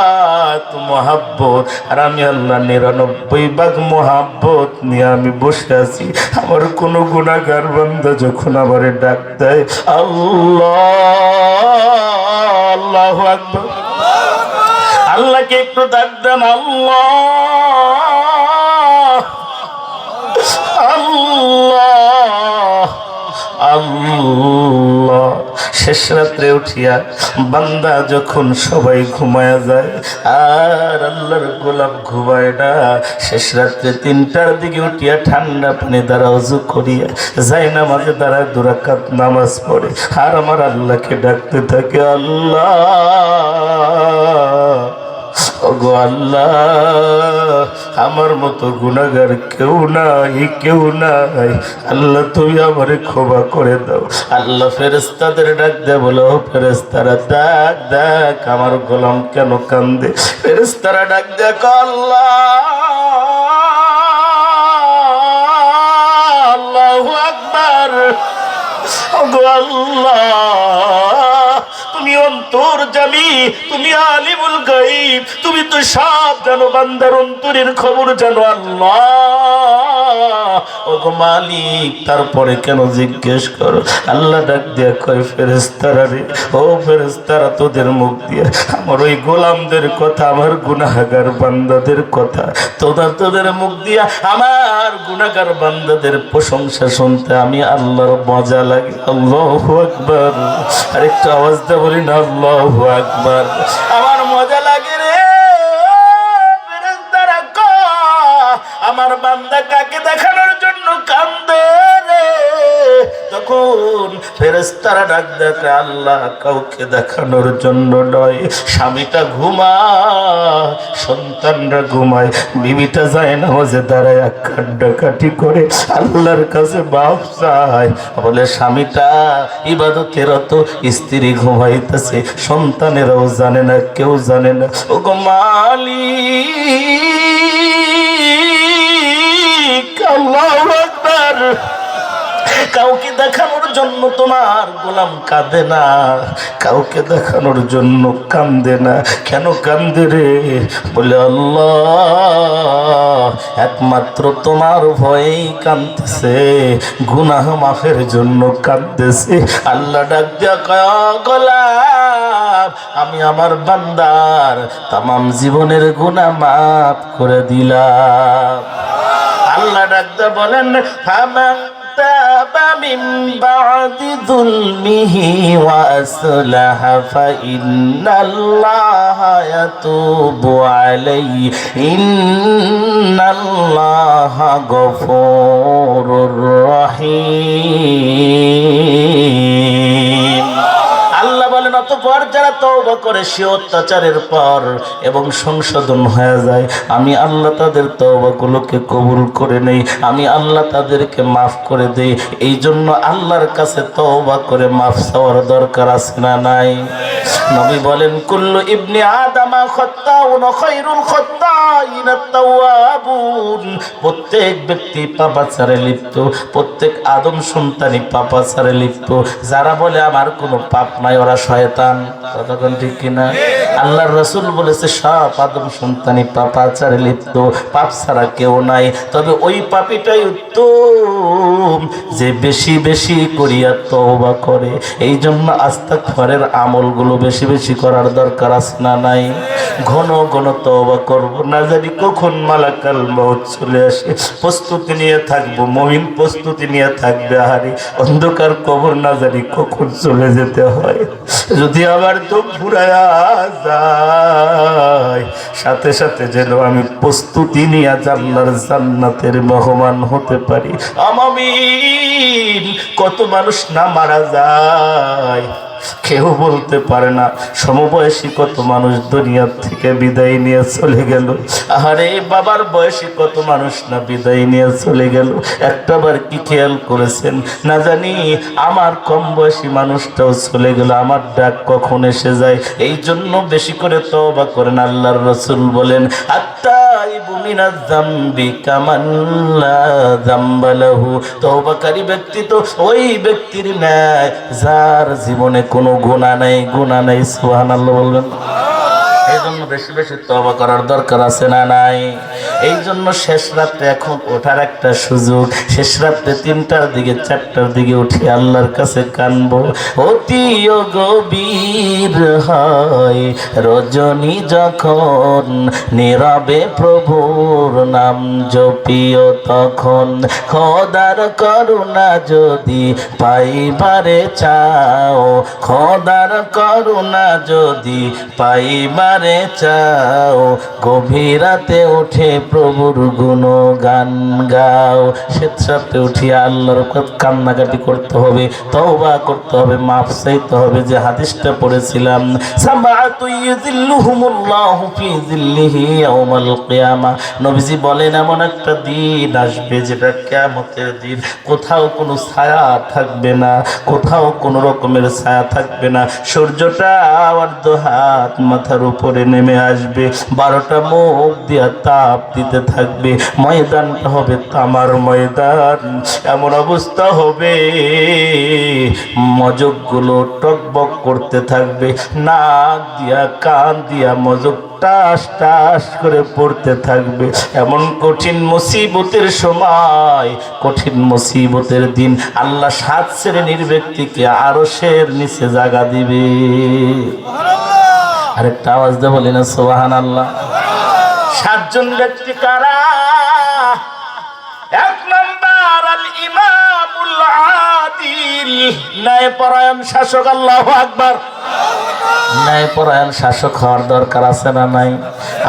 তো মহাব্বত, আর আমি আল্লাহ 99 ভাগ মহাব্বত নিয়ে আমি বসে আছি। আমার কোনো গুনাহগার বান্দা যখন আমারে ডাক দেয় আল্লাহ, আল্লাহু আকবার, আল্লাহকে একটু ডাক দেন আল্লাহ, আল্লাহ, আল্লাহ। শেষ রাত্রে উঠিয়া বান্দা যখন সবাই ঘুমায়া যায় আর আল্লাহর গোলাম ঘুমায় না, শেষ রাত্রে 3টার দিকে উঠিয়া ঠান্ডা পানি দ্বারা ওযু করিয়া যায় নামাজে দ্বারা 2 রাকাত নামাজ পড়ে আর আমার আল্লাহকে ডাকতে থাকে আল্লাহ, ওগো আল্লাহ, আমার মতো গুনাহগার কেউ নাই, কেউ নাই, আল্লাহ তুমি আমারে ক্ষমা করে দাও। আল্লাহ ফেরেশতাদের ডাক দেয়, বলো ফেরেশতারা ডাক দেখ আমার গোলাম কেন কান্দে। ফেরেশতারা ডাক দেখ আল্লাহ, আল্লাহু আকবার, ওগো আল্লাহ, তুমি অন্তর্যামী, তুমি আলিমুল গায়ব, তুমি তো সব জানো, বান্দার অন্তরের খবর জানো আল্লাহ, ওগো মালিক, তারপরে কেন জিজ্ঞেস করো। আল্লাহ ডাক দিয়া কয় ফেরেশতারা রে, ও ফেরেশতারা, তোদের মুখ দিয়ে আমার ওই গোলামদের কথা, আমার গুনাহগার বান্দাদের কথা, তোদের মুখ দিয়া আমার গুনাহগার বান্দাদের প্রশংসা শুনতে আমি আল্লাহর মজা লাগে। আল্লাহু আকবার, আরেকটু আওয়াজ দিয়ে বলি না আল্লাহু আকবার, আমার মজা লাগে রে। ফেরেশতারা কয় আমার বান্দা কাকে দেখানোর জন্য কান্দে রে, তখন ফেরেশতারা ডাক দেখে আল্লাহ কাউকে দেখানোর জন্য নয়, স্বামীটা ঘুমায়, সন্তানরা ঘুমায়, বিবিটা যায় নামাজে দাঁড়ায় কান্নাকাটি করে আল্লাহর কাছে মাফ চায়, বলে স্বামীটা ইবাদতে রত, স্ত্রী ঘুমাইতেছে, সন্তানেরাও জানে না, কেউ জানে না। ওগো মালিক, আল্লাহু আকবার, কাউকে দেখানোর জন্য তোমার গোলাম কাঁদে না, কাউকে দেখানোর জন্য কান্দে না, কেন কান্দে রে? বলে আল্লাহ, একমাত্র তোমার ভয়েই কাঁদতেছে, গুনাহ মাফের জন্য কাঁদতেছে। আল্লাহ ডাক দিয়া কয় গোলাম, আমি আমার বান্দার তামাম জীবনের গুনাহ মাফ করে দিলাম। আল্লাহ ডাক দিয়া বলেন ফামান تاب من بعد ظلمه وأصلح فإن الله يتوب عليه إن الله غفور رحيم। আল্লাহ বলেন অতঃপর যারা তওবা করে সে অত্যাচারের পর এবং সংশোধন হয়ে যায়, আমি আল্লাহ তাদের তওবাগুলোকে কবুল করে নেই, আমি আল্লাহ তাদেরকে মাফ করে দেই। এই জন্য আল্লাহর কাছে তওবা করে মাফ চাওয়ার দরকার আছে না নাই? নবী বলেন কুল্লু ইবনে আদামা খাত্তাউন খায়রুল খাত্তাইনা তাওয়াবুন, প্রত্যেক ব্যক্তি পাপাচারে লিপ্ত, প্রত্যেক আদম সন্তানই পাপাচারে লিপ্ত। যারা বলে আমার কোনো পাপ নাই ওরা শয়তান, কতক্ষণ ঠিক কিনা? আল্লাহর রাসূল বলেছে সব আদম সন্তানই পাপাচারে লিপ্ত, পাপ ছাড়া কেউ নাই। তবে ওই পাপীটাই উত্তম যে বেশি বেশি করিয়া তওবা করে। এই জন্য আস্তাগফারের আমলগুলো বেশি বেশি করার দরকার আছে না নাই? ঘন ঘন তওবা করব, না জানি কখন মালাকাল মউত চলে আসে। প্রস্তুতি নিয়ে থাকবো, মুমিন প্রস্তুতি নিয়ে থাকবে। আহারে অন্ধকার কবর না জানি কখন চলে যেতে হয়, যদি আবার তো ফুরায়া যায়, সাথে সাথে যেন আমি প্রস্তুতি নিয়ে জান্নাতের মেহমান হতে পারি। আমিন। কত মানুষ না মারা যায় কেউ বলতে পারে না, সমবয়সী কত মানুষ দুনিয়া থেকে বিদায় নিয়ে চলে গেল। আরে বাবার বয়সী কত মানুষ না বিদায় নিয়ে চলে গেল। একটাবার কি খেয়াল করেছেন? না জানি আমার কম বয়সী মানুষটাও চলে গেল, আমার ডাক কখন এসে যায়। এই জন্য বেশি করে তওবা করেন। আল্লাহর রাসূল বলেন তাইবু মিনাজ যামবি কামান লা যামবা লাহু। তওবাকারী ব্যক্তি তো ওই ব্যক্তির ন্যায় যার জীবনে কোনো গুনাহ নাই। সুবহানাল্লাহ বলবেন। এই জন্য বেশি বেশি তওবা করার দরকার আছে না নাই? এই জন্য শেষ রাত্রে এখন ওঠার একটা সুযোগ। শেষ রাত্রে 3টার দিকে 4টার দিকে উঠে আল্লাহর কাছে কানবো। অতি গভীর হয় রজনী যখন, নীরবে প্রভুর নাম জপিও তখন। খোদার করুণা যদি পাইবারে চাও, খোদার করুণা যদি পাইবারে চাও, গভীর রাতে উঠে প্রভুর গুণগান গাও। স্বেচ্ছাতে উঠিয়ে আল্লাহর কান্নাকাটি করতে হবে, তওবা করতে হবে, মাফ চাইতে হবে। যে হাদিসটা পড়েছিলাম, সামাআতু ইযিল্লুহুমুল্লাহু ফি যিল্লিহি ইয়াউমাল কিয়ামা। নবীজি বলেন এমন একটা দিন আসবে যেটা কিয়ামতের দিন, কোথাও কোনো ছায়া থাকবে না, কোথাও কোনো রকমের ছায়া থাকবে না। সূর্যটা হাত মাথার উপরে নেমে আসবে, 12টা মুখ দিয়া তাপ দিতে থাকবে। ময়দানটা হবে তামার ময়দান। এমন অবস্থা হবে মজকগুলো টকবক করতে থাকবে, নাক দিয়া কান দিয়া মজক টাস টাস করে পড়তে থাকবে। এমন কঠিন মুসিবতের সময়, কঠিন মুসিবতের দিন আল্লাহ 7 শ্রেণীর ব্যক্তিকে আরশের নিচে জায়গা দিবে। আরেকটা আওয়াজ দিয়ে বলি না সুবহানাল্লাহ। 7 জন ব্যক্তি কারা? 1 নাম্বার আল ইমামুল আদিল, ন্যায়পরায়ণ শাসক। আল্লাহু আকবার। ন্যায়পরায়ণ শাসক হওয়ার দরকার আছে না নাই?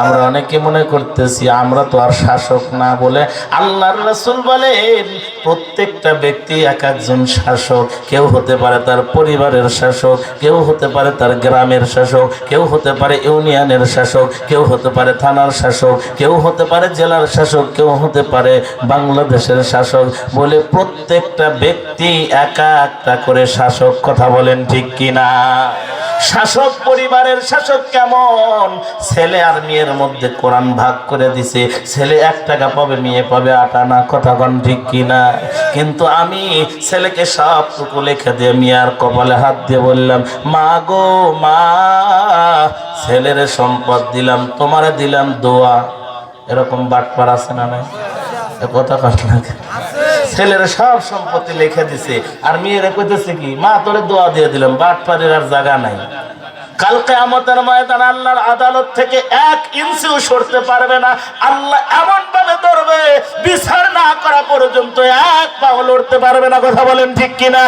আমরা অনেকে মনে করতেছি আমরা তো আর শাসক না, বলে আল্লাহর রাসূল বলেন প্রত্যেকটা ব্যক্তি এক একজন শাসক। কেউ হতে পারে তার পরিবারের শাসক, কেউ হতে পারে তার গ্রামের শাসক, কেউ হতে পারে ইউনিয়নের শাসক, কেউ হতে পারে থানার শাসক, কেউ হতে পারে জেলার শাসক, কেউ হতে পারে বাংলাদেশের শাসক। বলে প্রত্যেকটা ব্যক্তি একা একটা করে শাসক। কথা বলেন ঠিক কিনা? শাসক পরিবারের শাসক কেমন? ছেলে আর মেয়ের মধ্যে কোরআন ভাগ করে দিছে, ছেলে 1 টাকা পাবে, মেয়ে পাবে 8 আনা। কথা বন ঠিক কিনা? কিন্তু আমি ছেলেকে সবটুকু লিখে দিয়ে মেয়ের কপালে হাত দিয়ে বললাম, মা গো মা, ছেলের সম্পদ দিলাম, তোমারে দিলাম দোয়া। এরকম বাটপার আছে না নাই? কথা কষ্ট লাগে। ছেলের সব সম্পত্তি লিখে দিছে, আর মেয়েরা কইতেছে কি, মা তোরে দোয়া দিয়ে দিলাম। বাটপারের আর জায়গা নাই। কাল কিয়ামতের ময়দান আল্লাহর আদালত থেকে 1 ইঞ্চিও সরতে পারবে না। আল্লাহ এমন ভাবে ধরবে, বিচার না করা পর্যন্ত 1 পাও লড়তে পারবে না। কথা বলেন ঠিক কিনা?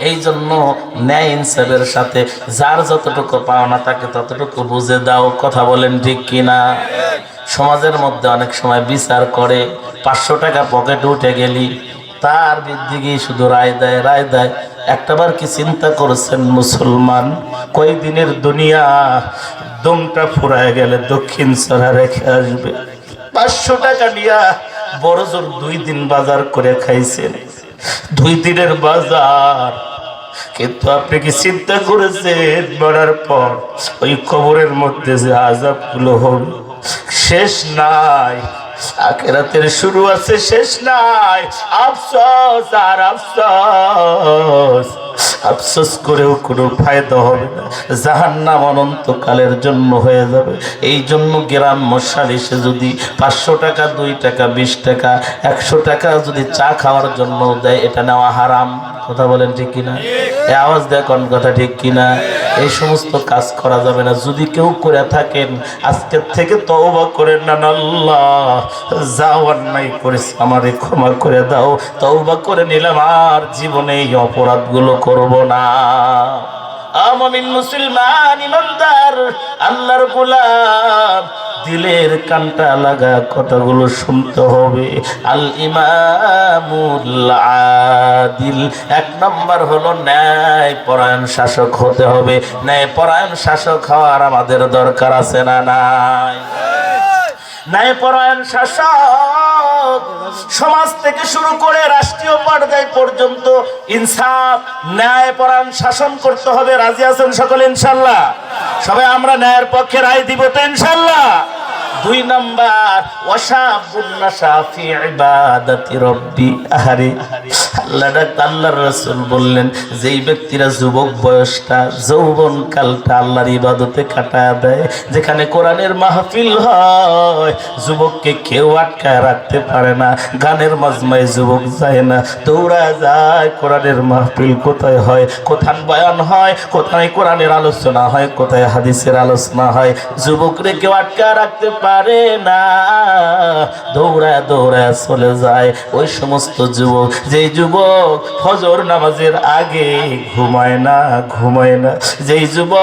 এই জন্য ন্যায় ইনসাফের সাথে যার যতটুকু পাওনা তাকে ততটুকু বুঝে দাও। কথা বলেন ঠিক কিনা? সমাজের মধ্যে অনেক সময় বিচার করে, 500 টাকা পকেটে উঠে গেলি তার দিকে শুধু রায় দেয়। একটাবার কি চিন্তা করেছেন মুসলমান, কয়দিনের দুনিয়া? দমটা ফুরায় গেলে দক্ষিণ ছড়া রেখে আসবে। 500 টাকা নিয়া বড় জোর 2 দিন বাজার করে খাইছেন, 2 দিনের বাজার। কিন্তু আপনি কি চিন্তা করেছেন মরার পর ওই কবরের মধ্যে যে আযাবগুলো হবে? শেষ নাই। আখিরাতের শুরু আছে, শেষ নাই। আফসোস আর আফসোস, আফসোস করেও কোনো ফায়দা হবে না। জাহান্নাম অনন্তকালের জন্য হয়ে যাবে। এই জন্য গ্রাম্য সালিশে যদি 500 টাকা, 2 টাকা, 20 টাকা, 100 টাকা যদি চা খাওয়ার জন্য দেয়, এটা নেওয়া হারাম। কথা বলেন ঠিক কিনা? এই আওয়াজ দেয় কোন কথা ঠিক কিনা? এই সমস্ত কাজ করা যাবে না। যদি কেউ করে থাকেন আজকের থেকে তওবা করেন না, আল্লাহ যা অন্যায় করেছি আমারে ক্ষমা করে দাও, তওবা করে নিলাম, আর জীবনে এই অপরাধগুলো করব না। মুমিন মুসলমান ইমানদার আল্লাহর গোলাম, দিলের কানটা লাগা কথাগুলো শুনতে হবে। আল ইমামুল আদিল, 1 নম্বর হলো ন্যায় পরায়ণ শাসক হতে হবে। ন্যায় পরায়ণ শাসক হওয়ার আমাদের দরকার আছে না নাই? ন্যায়পরায়ণ শাসক সমাজ থেকে শুরু করে রাষ্ট্রীয় পর্যায় পর্যন্ত ইনসাফ, ন্যায়পরায়ণ শাসন করতে হবে। রাজি আছেন সকলে ইনশাআল্লাহ? সবাই আমরা ন্যায়ের পক্ষে রায় দিব তো ইনশাআল্লাহ? দুই নাম্বার ওয়াশাবুন নাশা ফি ইবাদাতি রব্বি। আরে আল্লাহর রাসূল বললেন যেই ব্যক্তিরা যুবক বয়সটা যৌবন কালটা আল্লাহর ইবাদতে কাটায় দেয়, যেখানে কোরআনের মাহফিল হয় যুবককে কেউ আটকায় রাখতে পারে না, গানের মাজমায় যুবক যায় না, দৌড়া যায়। কোরআনের মাহফিল কোথায় হয়, কোথায় বয়ান হয়, কোথায় কোরআনের আলোচনা হয়, কোথায় হাদিসের আলোচনা হয়, যুবকরে কেউ আটকায় রাখতে পারে না, দৌড়ায় দৌড়ায় চলে যায়। ওই সমস্ত যুবক, যেই যুবক ফজর নামাজের আগে ঘুমায় না, যেই যুবক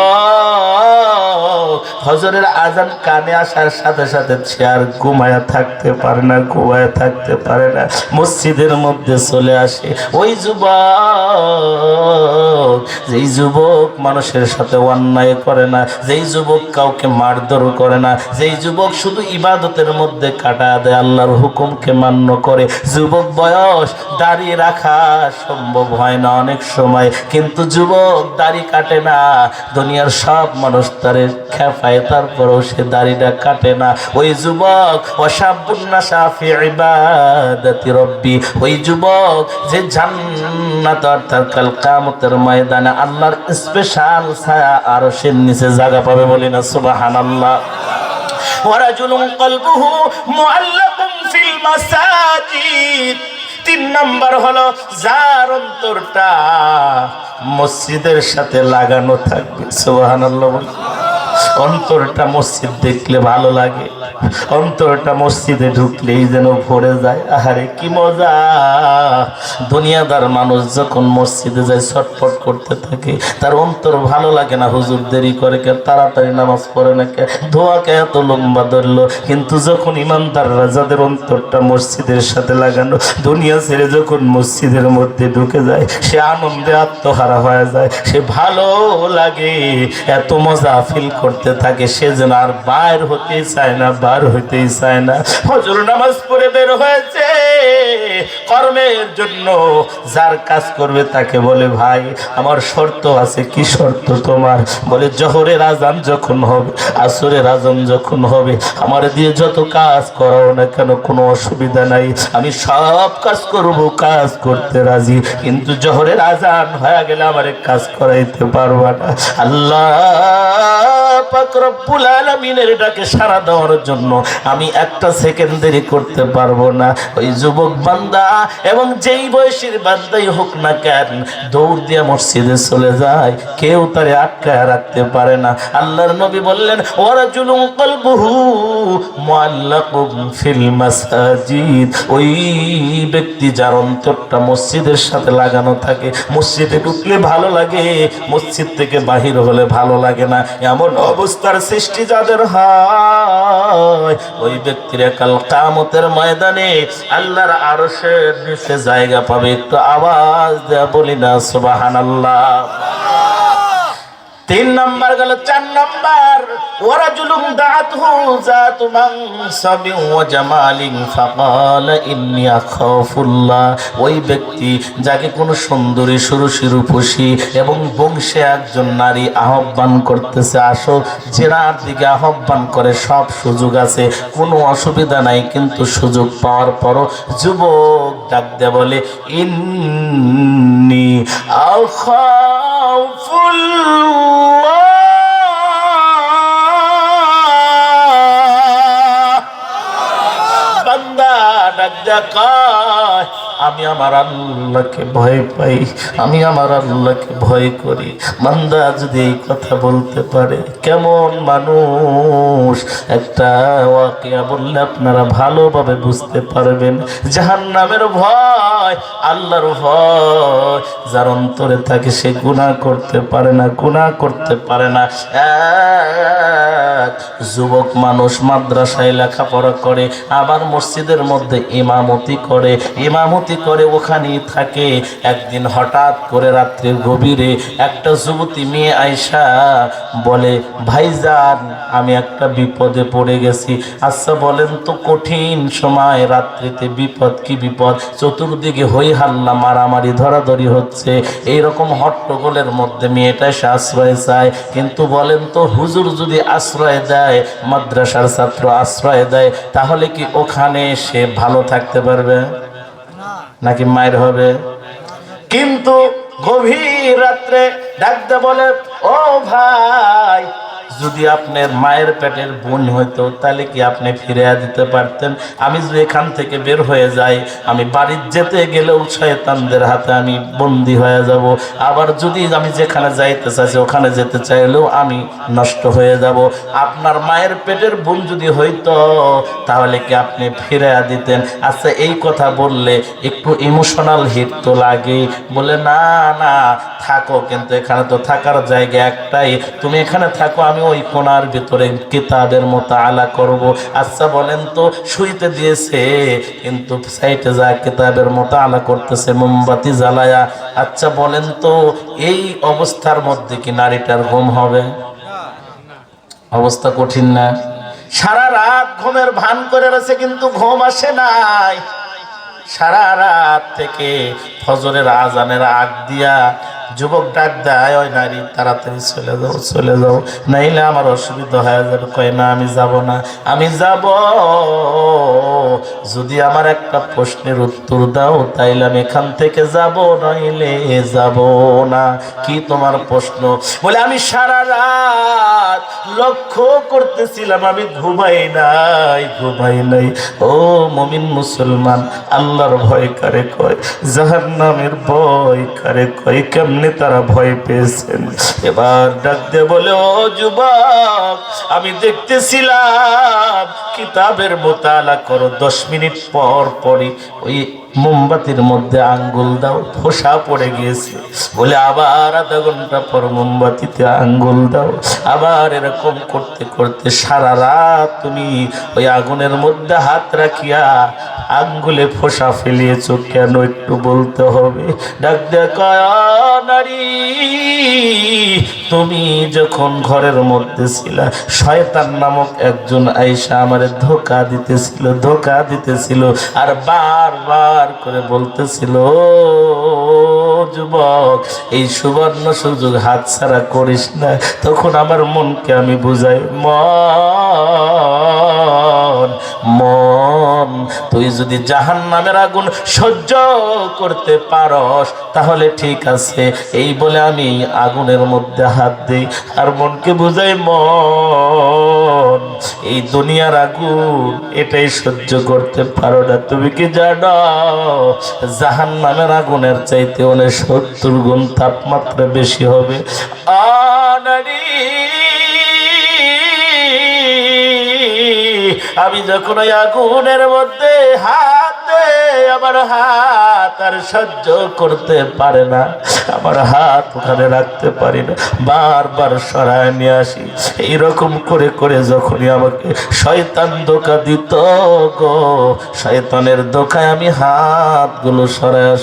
ফজরের আজান কানে আসার সাথে সাথে চেয়ার ঘুমায়া থাকতে পারে না, মসজিদের মধ্যে চলে আসে। ওই যুবক, যেই যুবক মানুষের সাথে অন্যায় করে না, যেই যুবক কাউকে মারধর করে না, যেই যুবক শুধু ইবাদতের মধ্যে কাটা দেয়, আল্লাহর হুকুমকে মান্য করে। যুবক বয়স দাড়ি রাখা সম্ভব হয় না অনেক সময়, কিন্তু যুবক দাড়ি কাটে না। দুনিয়ার সব মানুষ তারে খেপায়, তারপরেও সে দাড়িটা কাটে না। ওই যুবক ওয়াশাবুন নাশা ফি ইবাদাতি রব্বি, ওই যুবক যে জান্নাত অর্থাৎ কাল কিয়ামতের ময়দানে আল্লাহর স্পেশাল ছায়া আরশের নিচে জায়গা পাবে। বলি না সুবহানাল্লাহ। ওয়ারাজুলুন কলবুহু মুআল্লাকুন ফিল মাসাজিদ। তিন নাম্বার হলো যার অন্তরটা মসজিদের সাথে লাগানো থাকবে। সুবহানাল্লাহ। অন্তরটা মসজিদ দেখলে ভালো লাগে, অন্তরটা মসজিদে ঢুকলেই যেন ভরে যায়। আহারে কি মজা! দুনিয়াদার মানুষ যখন মসজিদে যায় ছটফট করতে থাকে, তার অন্তর ভালো লাগে না। হুজুর দেরি করে কে, তাড়াতাড়ি নামাজ পড়ে না কে, ধোয়াকে এত লম্বা ধরলো। কিন্তু যখন ইমানদাররা, যাদের অন্তরটা মসজিদের সাথে লাগানো, দুনিয়া ছেড়ে যখন মসজিদের মধ্যে ঢুকে যায়, সে আনন্দে আত্মহারা হয়ে যায়, সে ভালো লাগে, এত মজা ফিল করতে থাকে, সে যেন আর বাইর হতেই চায় না, বার হইতেই চায় না। ফজর নামাজ পড়ে বের হয়েছে কর্মের জন্য, যার কাজ করবে তাকে বলে ভাই আমার শর্ত আছে। কি শর্ত তোমার? বলে জোহরের আজান যখন হবে, আসরের আজান যখন হবে, আমার দিয়ে যত কাজ করাও না কেন কোনো অসুবিধা নাই, আমি সব কাজ করব, কাজ করতে রাজি, কিন্তু জোহরের আজান হয়ে গেলে আমার কাজ করাইতে পারবা না। আল্লাহ পাক রব্বুল আলামিনের ডাকে সাড়া দেওয়ার জন্য আমি একটা সেকেন্ড দেরি করতে পারবো না। ওই যুবক বান্দা এবং যেই বয়সের বান্দাই হোক না কেন, দৌড় দিয়ে মসজিদে চলে যায়, কেউ তারে আটকায় রাখতে পারে না। আল্লাহর নবী বললেন ওয়ারাজুলুন কলবুহু মুআল্লাকুন ফিল মাসাজিদ, ওই ব্যক্তি যার অন্তরটা মসজিদের সাথে লাগানো থাকে, মসজিদে ঢুকলে ভালো লাগে, মসজিদ থেকে বাহির হলে ভালো লাগে না, এমন অবস্থার সৃষ্টি যাদের হয়, ওই ব্যক্তিরা কাল কিয়ামতের ময়দানে আল্লাহর আরশের নিচে জায়গা পাবে। একটু আওয়াজ দেয়া বলি না সুবহানাল্লাহ। তিন নাম্বার গেল। চার নাম্বার ওয়ারাজুলুন দাআতহু যাতু মানসাবিন ওয়া জামালিন ফাকালা ইন্নী আখাফুল্লাহ, ওই ব্যক্তি যাকে কোনো সুন্দরী সুরুষি রূপসী এবং বংশে একজন নারী আহ্বান করতেছে, আসো, জেনার দিকে আহ্বান করে, সব সুযোগ আছে, কোনো অসুবিধা নাই, কিন্তু সুযোগ পাওয়ার পরও যুবক ডাক দেয়া বলে ইন্নী আখাফুল্লাহ, বান্দা ডাক দেয়া কয় আমি আমার আল্লাহকে ভয় পাই, আমি আমার আল্লাহকে ভয় করি। বান্দা যদি এই কথা বলতে পারে, কেমন মানুষ, একটা ওয়াকিয়া বললে আপনারা ভালোভাবে বুঝতে পারবেন। জাহান্নামের ভয়, আল্লাহর ভয় যার অন্তরে থাকে, সে গুনাহ করতে পারে না, গুনাহ করতে পারে না। এক যুবক মানুষ মাদ্রাসায় লেখাপড়া করে, আবার মসজিদের মধ্যে ইমামতি করে, ইমামতি ইমামতি করে ওখানেই থাকে। একদিন হঠাৎ করে রাত্রের গভীরে একটা যুবতী মেয়ে আয়সা বলে, ভাইজান আমি একটা বিপদে পড়ে গেছি। আচ্ছা বলেন তো, কঠিন সময় রাত্রিতে বিপদ কি বিপদ? চতুর্দিকে হই হাল্লা, মারামারি ধরাধরি হচ্ছে, এইরকম হট্টগোলের মধ্যে মেয়েটা সে আশ্রয় চায়। কিন্তু বলেন তো, হুজুর যদি আশ্রয় দেয়, মাদ্রাসার ছাত্র আশ্রয় দেয়, তাহলে কি ওখানে সে ভালো থাকতে পারবে নাকি মায়ের হবে? কিন্তু গভীর রাত্রে ডাকতে বলে, ও ভাই, যদি আপনার মায়ের পেটের বোন হইতো তাহলে কি আপনি ফিরে দিতে পারতেন? আমি যদি এখান থেকে বের হয়ে যাই, আমি বাড়ির যেতে গেলেও শয়তানদের হাতে আমি বন্দী হয়ে যাব। আবার যদি আমি যেখানে যাইতে চাইছি ওখানে যেতে চাইলেও আমি নষ্ট হয়ে যাব। আপনার মায়ের পেটের বোন যদি হইতো তাহলে কি আপনি ফিরে দিতেন? আচ্ছা, এই কথা বললে একটু ইমোশনাল হিট তো লাগে। বলে, না না থাকো, কিন্তু এখানে তো থাকার জায়গা একটাই, তুমি এখানে থাকো, আমি ওই কোণার ভিতরে কিতাবের মুতাআলা করব। আচ্ছা বলেন তো, শুইতে দিয়েছে কিন্তু সাইটে যা কিতাবের মুতাআলা করতেছে মোমবাতি জ্বালায়া। আচ্ছা বলেন তো, এই অবস্থার মধ্যে কি নারীটার ঘুম হবে? অবস্থা কঠিন না? সারা রাত ঘুমের ভান করে রয়েছে কিন্তু ঘুম আসে নাই। সারা রাত থেকে ফজরের আজানের আগ দিয়া যুবক ডাক দেয়, ওই নারী তাড়াতাড়ি চলে যাও, চলে যাও, নাইলে আমার অসুবিধা হয়ে যাবে। কয় না, আমি যাব না, আমি যাব, যদি আমার একটা প্রশ্নের উত্তর দাও তাইলে আমি এখান থেকে যাব, নইলে যাব না। কি তোমার প্রশ্ন? বলে, আমি সারা রাত লক্ষ্য করতেছিলাম, আমি ঘুমাই নাই, ঘুমাই নাই। ও মুমিন মুসলমান, আল্লাহর ভয় কারে কয়, জাহান্নামের ভয় কারে কয়, কেমনে তারা ভয় পেয়েছেন? এবার ডাক দিয়ে বলে, ও যুবক, আমি দেখতেছিলাম কিতাবের মুতাআলা করো, 10 মিনিট পর পরই ওই মোমবাতির মধ্যে আঙ্গুল দাও, ফোসা পড়ে গিয়েছে। বলে, আবার আধা ঘন্টা পর মোমবাতিতে আঙ্গুল দাও। আবার এরকম করতে করতে সারা রাত তুমি ওই আগুনের মধ্যে হাত রাখিয়া আঙ্গুলে ফোসা ফেলিয়েছো কেন? একটু বলতে হবে। ডাক দিয়ে কয়, নারী, তুমি যখন ঘরের মধ্যে ছিলা, শয়তান নামক একজন আইসা আমারে ধোঁকা দিতেছিল আর বারবার করে বলতেছিল, যুবক, এই সুবর্ণ সুযোগ হাতছাড়া করিস না। তখন আমার মনকে আমি বুঝাই, মন, তুই যদি জাহান্নামের আগুন সহ্য করতে পারস তাহলে ঠিক আছে। এই বলে আমি আগুনের মধ্যে হাত দিই আর মনকে বুঝাই, মন, এই দুনিয়ার আগুন এটাই সহ্য করতে পারো না। তুমি কি জানো জাহান্নামের আগুনের চাইতে অনেক 70 গুণ তাপমাত্রা বেশি হবে? নারী, আমি যখন ওই আগুনের মধ্যে হাত দেই, আমার হাত আর সহ্য করতে পারে না, আমার হাত ওখানে রাখতে পারি না, বারবার সরায় নিয়ে আসি। এইরকম করে করে যখনই আমাকে শয়তান ধোঁকা দিত গো, শয়তানের ধোঁকায় আমি হাতগুলো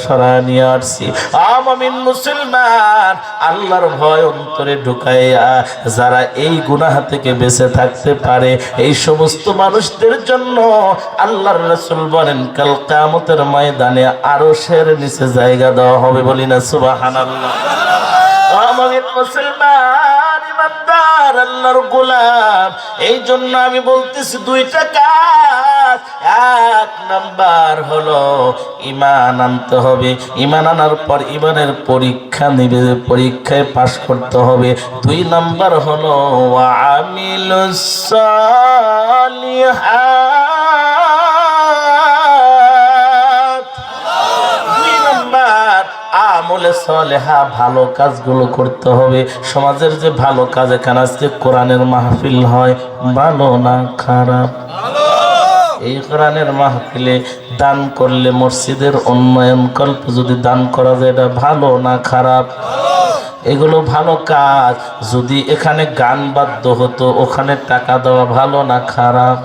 সরায় নিয়ে আসছি। মুমিন মুসলমান, আল্লাহর ভয় অন্তরে ঢুকাইয়া যারা এই গুনাহ থেকে বেঁচে থাকতে পারে, এই সমস্ত মানুষদের জন্য আল্লাহর রাসূল বলেন, কাল কিয়ামতের ময়দানে আরশের নিচে জায়গা দেওয়া হবে। বলি না সুবহানাল্লাহ। মুমিন মুসলমান, ইমানদার, আল্লাহর গোলাম, এই জন্য আমি বলতেছি দুইটা কাজ। এক নাম্বার হলো ঈমান আনতে হবে, ঈমান আনার পর ঈমানের পরীক্ষা নিবে, পরীক্ষায় পাশ করতে হবে। 2 নাম্বার হলো ওয়ামিলুস সালিহাত। 2 নাম্বার আমলে সালেহা, ভালো কাজগুলো করতে হবে। সমাজের যে ভালো কাজ, এখানে আজকে কোরআনের মাহফিল হয়, ভালো না খারাপ? এই কোরআনের মাহফিলে দান করলে, মসজিদের উন্নয়ন কল্প যদি দান করা যায়, এটা ভালো না খারাপ? এগুলো ভালো কাজ। যদি এখানে গান বাদ্য হতো, ওখানে টাকা দেওয়া ভালো না খারাপ?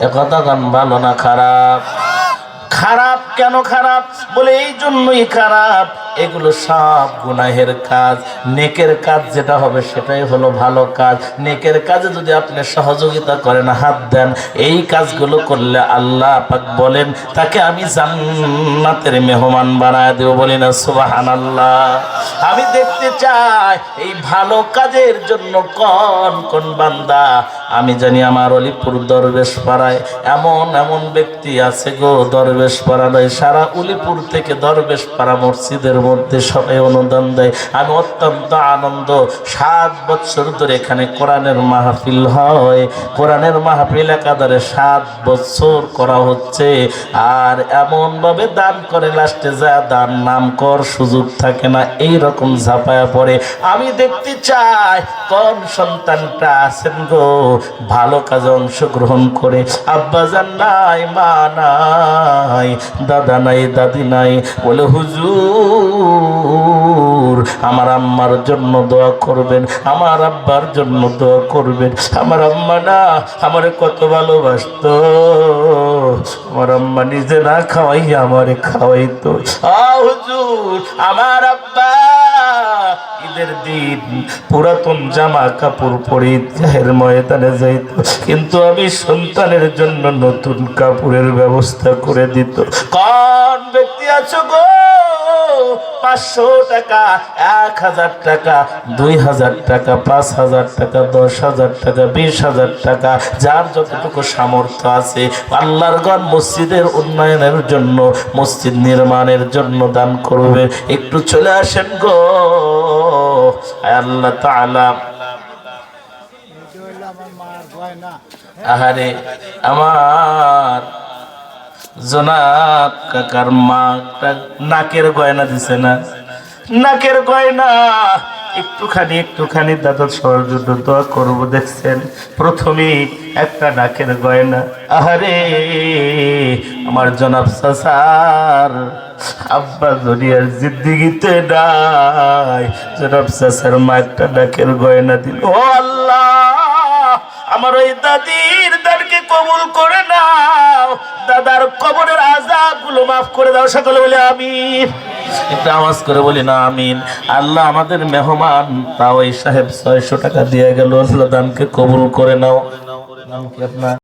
একথা গান ভালো না খারাপ? খারাপ কেন খারাপ? বলে এই জন্যই খারাপ, এগুলো সব গুনাহের কাজ। নেকের কাজ যেটা হবে সেটাই হলো ভালো কাজ। নেকের কাজে যদি আপনি সহযোগিতা করেন, হাত দেন, এই কাজগুলো করলে আল্লাহ পাক বলেন তাকে আমি জান্নাতের মেহমান বানায় দেব। বলি না সুবহানাল্লাহ। আমি দেখতে চাই এই ভালো কাজের জন্য কোন কোন বান্দা, আমি জানি আমার অলিপুর দরবেশ পাড়ায় এমন এমন ব্যক্তি আছে গো, দরবেশ পাড়া নয়, সারা উলিপুর থেকে দরবেশ পাড়া মসজিদের মধ্যে সবাই অনুদান দেয়। আমি অত্যন্ত আনন্দ। 7 বছর ধরে এখানে কোরআনের মাহফিল হয়, কোরআনের মাহফিল একাধারে 7 বছর করা হচ্ছে। আর এমন ভাবে দান করে লাস্টে যা দান নাম কর সুযোগ থাকে না, এই রকম ঝাঁপায়া পড়ে। আমি দেখতে চাই কোন সন্তানটা আছেন গো ভালো কাজে অংশগ্রহণ করে, আব্বা জান নাই, মা নাই, দাদা নাই, দাদি নাই, বলে হুজুর আমার আম্মার জন্য দোয়া করবেন, আমার আব্বার জন্য দোয়া করবেন। আমার আম্মা না আমারে কত ভালোবাসতো, আমার আম্মা নিজে না খাওয়াইয়া আমারে খাওয়াইতো। হুজুর আমার আব্বা ঈদের দিন পুরাতন জামা কাপড় পরে ঈদগাহের ময়দানে যাইত, কিন্তু আমি সন্তানের জন্য নতুন কাপড়ের ব্যবস্থা করে দিত। কোন ব্যক্তি আছো গো 500 টাকা, 1000 টাকা, 2000 টাকা, 5000 টাকা, 10,000 টাকা, 20,000 টাকা, যার যতটুকু সামর্থ্য আছে আল্লাহর ঘর মসজিদের উন্নয়নের জন্য, মসজিদ নির্মাণের জন্য দান করবে। একটু চলে আসেন গো, আল্লাহ তাআলা। আহারে আমার জনাব কাকার মা নাকের গয়না দিছে না, নাকের গয়না একটুখানি দাদা সহযোগিতা দোয়া করবো। দেখছেন প্রথমে একটা নাকের গয়না, আহারে আমার জনাব চাচার আব্বা দুনিয়ার জিন্দেগিতে নাই, জনাব চাচার মা একটা নাকের গয়না দিল। ও আল্লাহ আমার ওই দাদির দানকে কবুল করে নাও, দাদার কবরের আযাব গুলো মাফ করে দাও। সকলে বলে আমিন। একটু আওয়াজ করে বলি না আমিন। আল্লাহ আমাদের মেহমান তাও এই সাহেব 600 টাকা দিয়ে গেল, আল্লাহ দানকে কবুল করে নাও। নাম কি আপনার?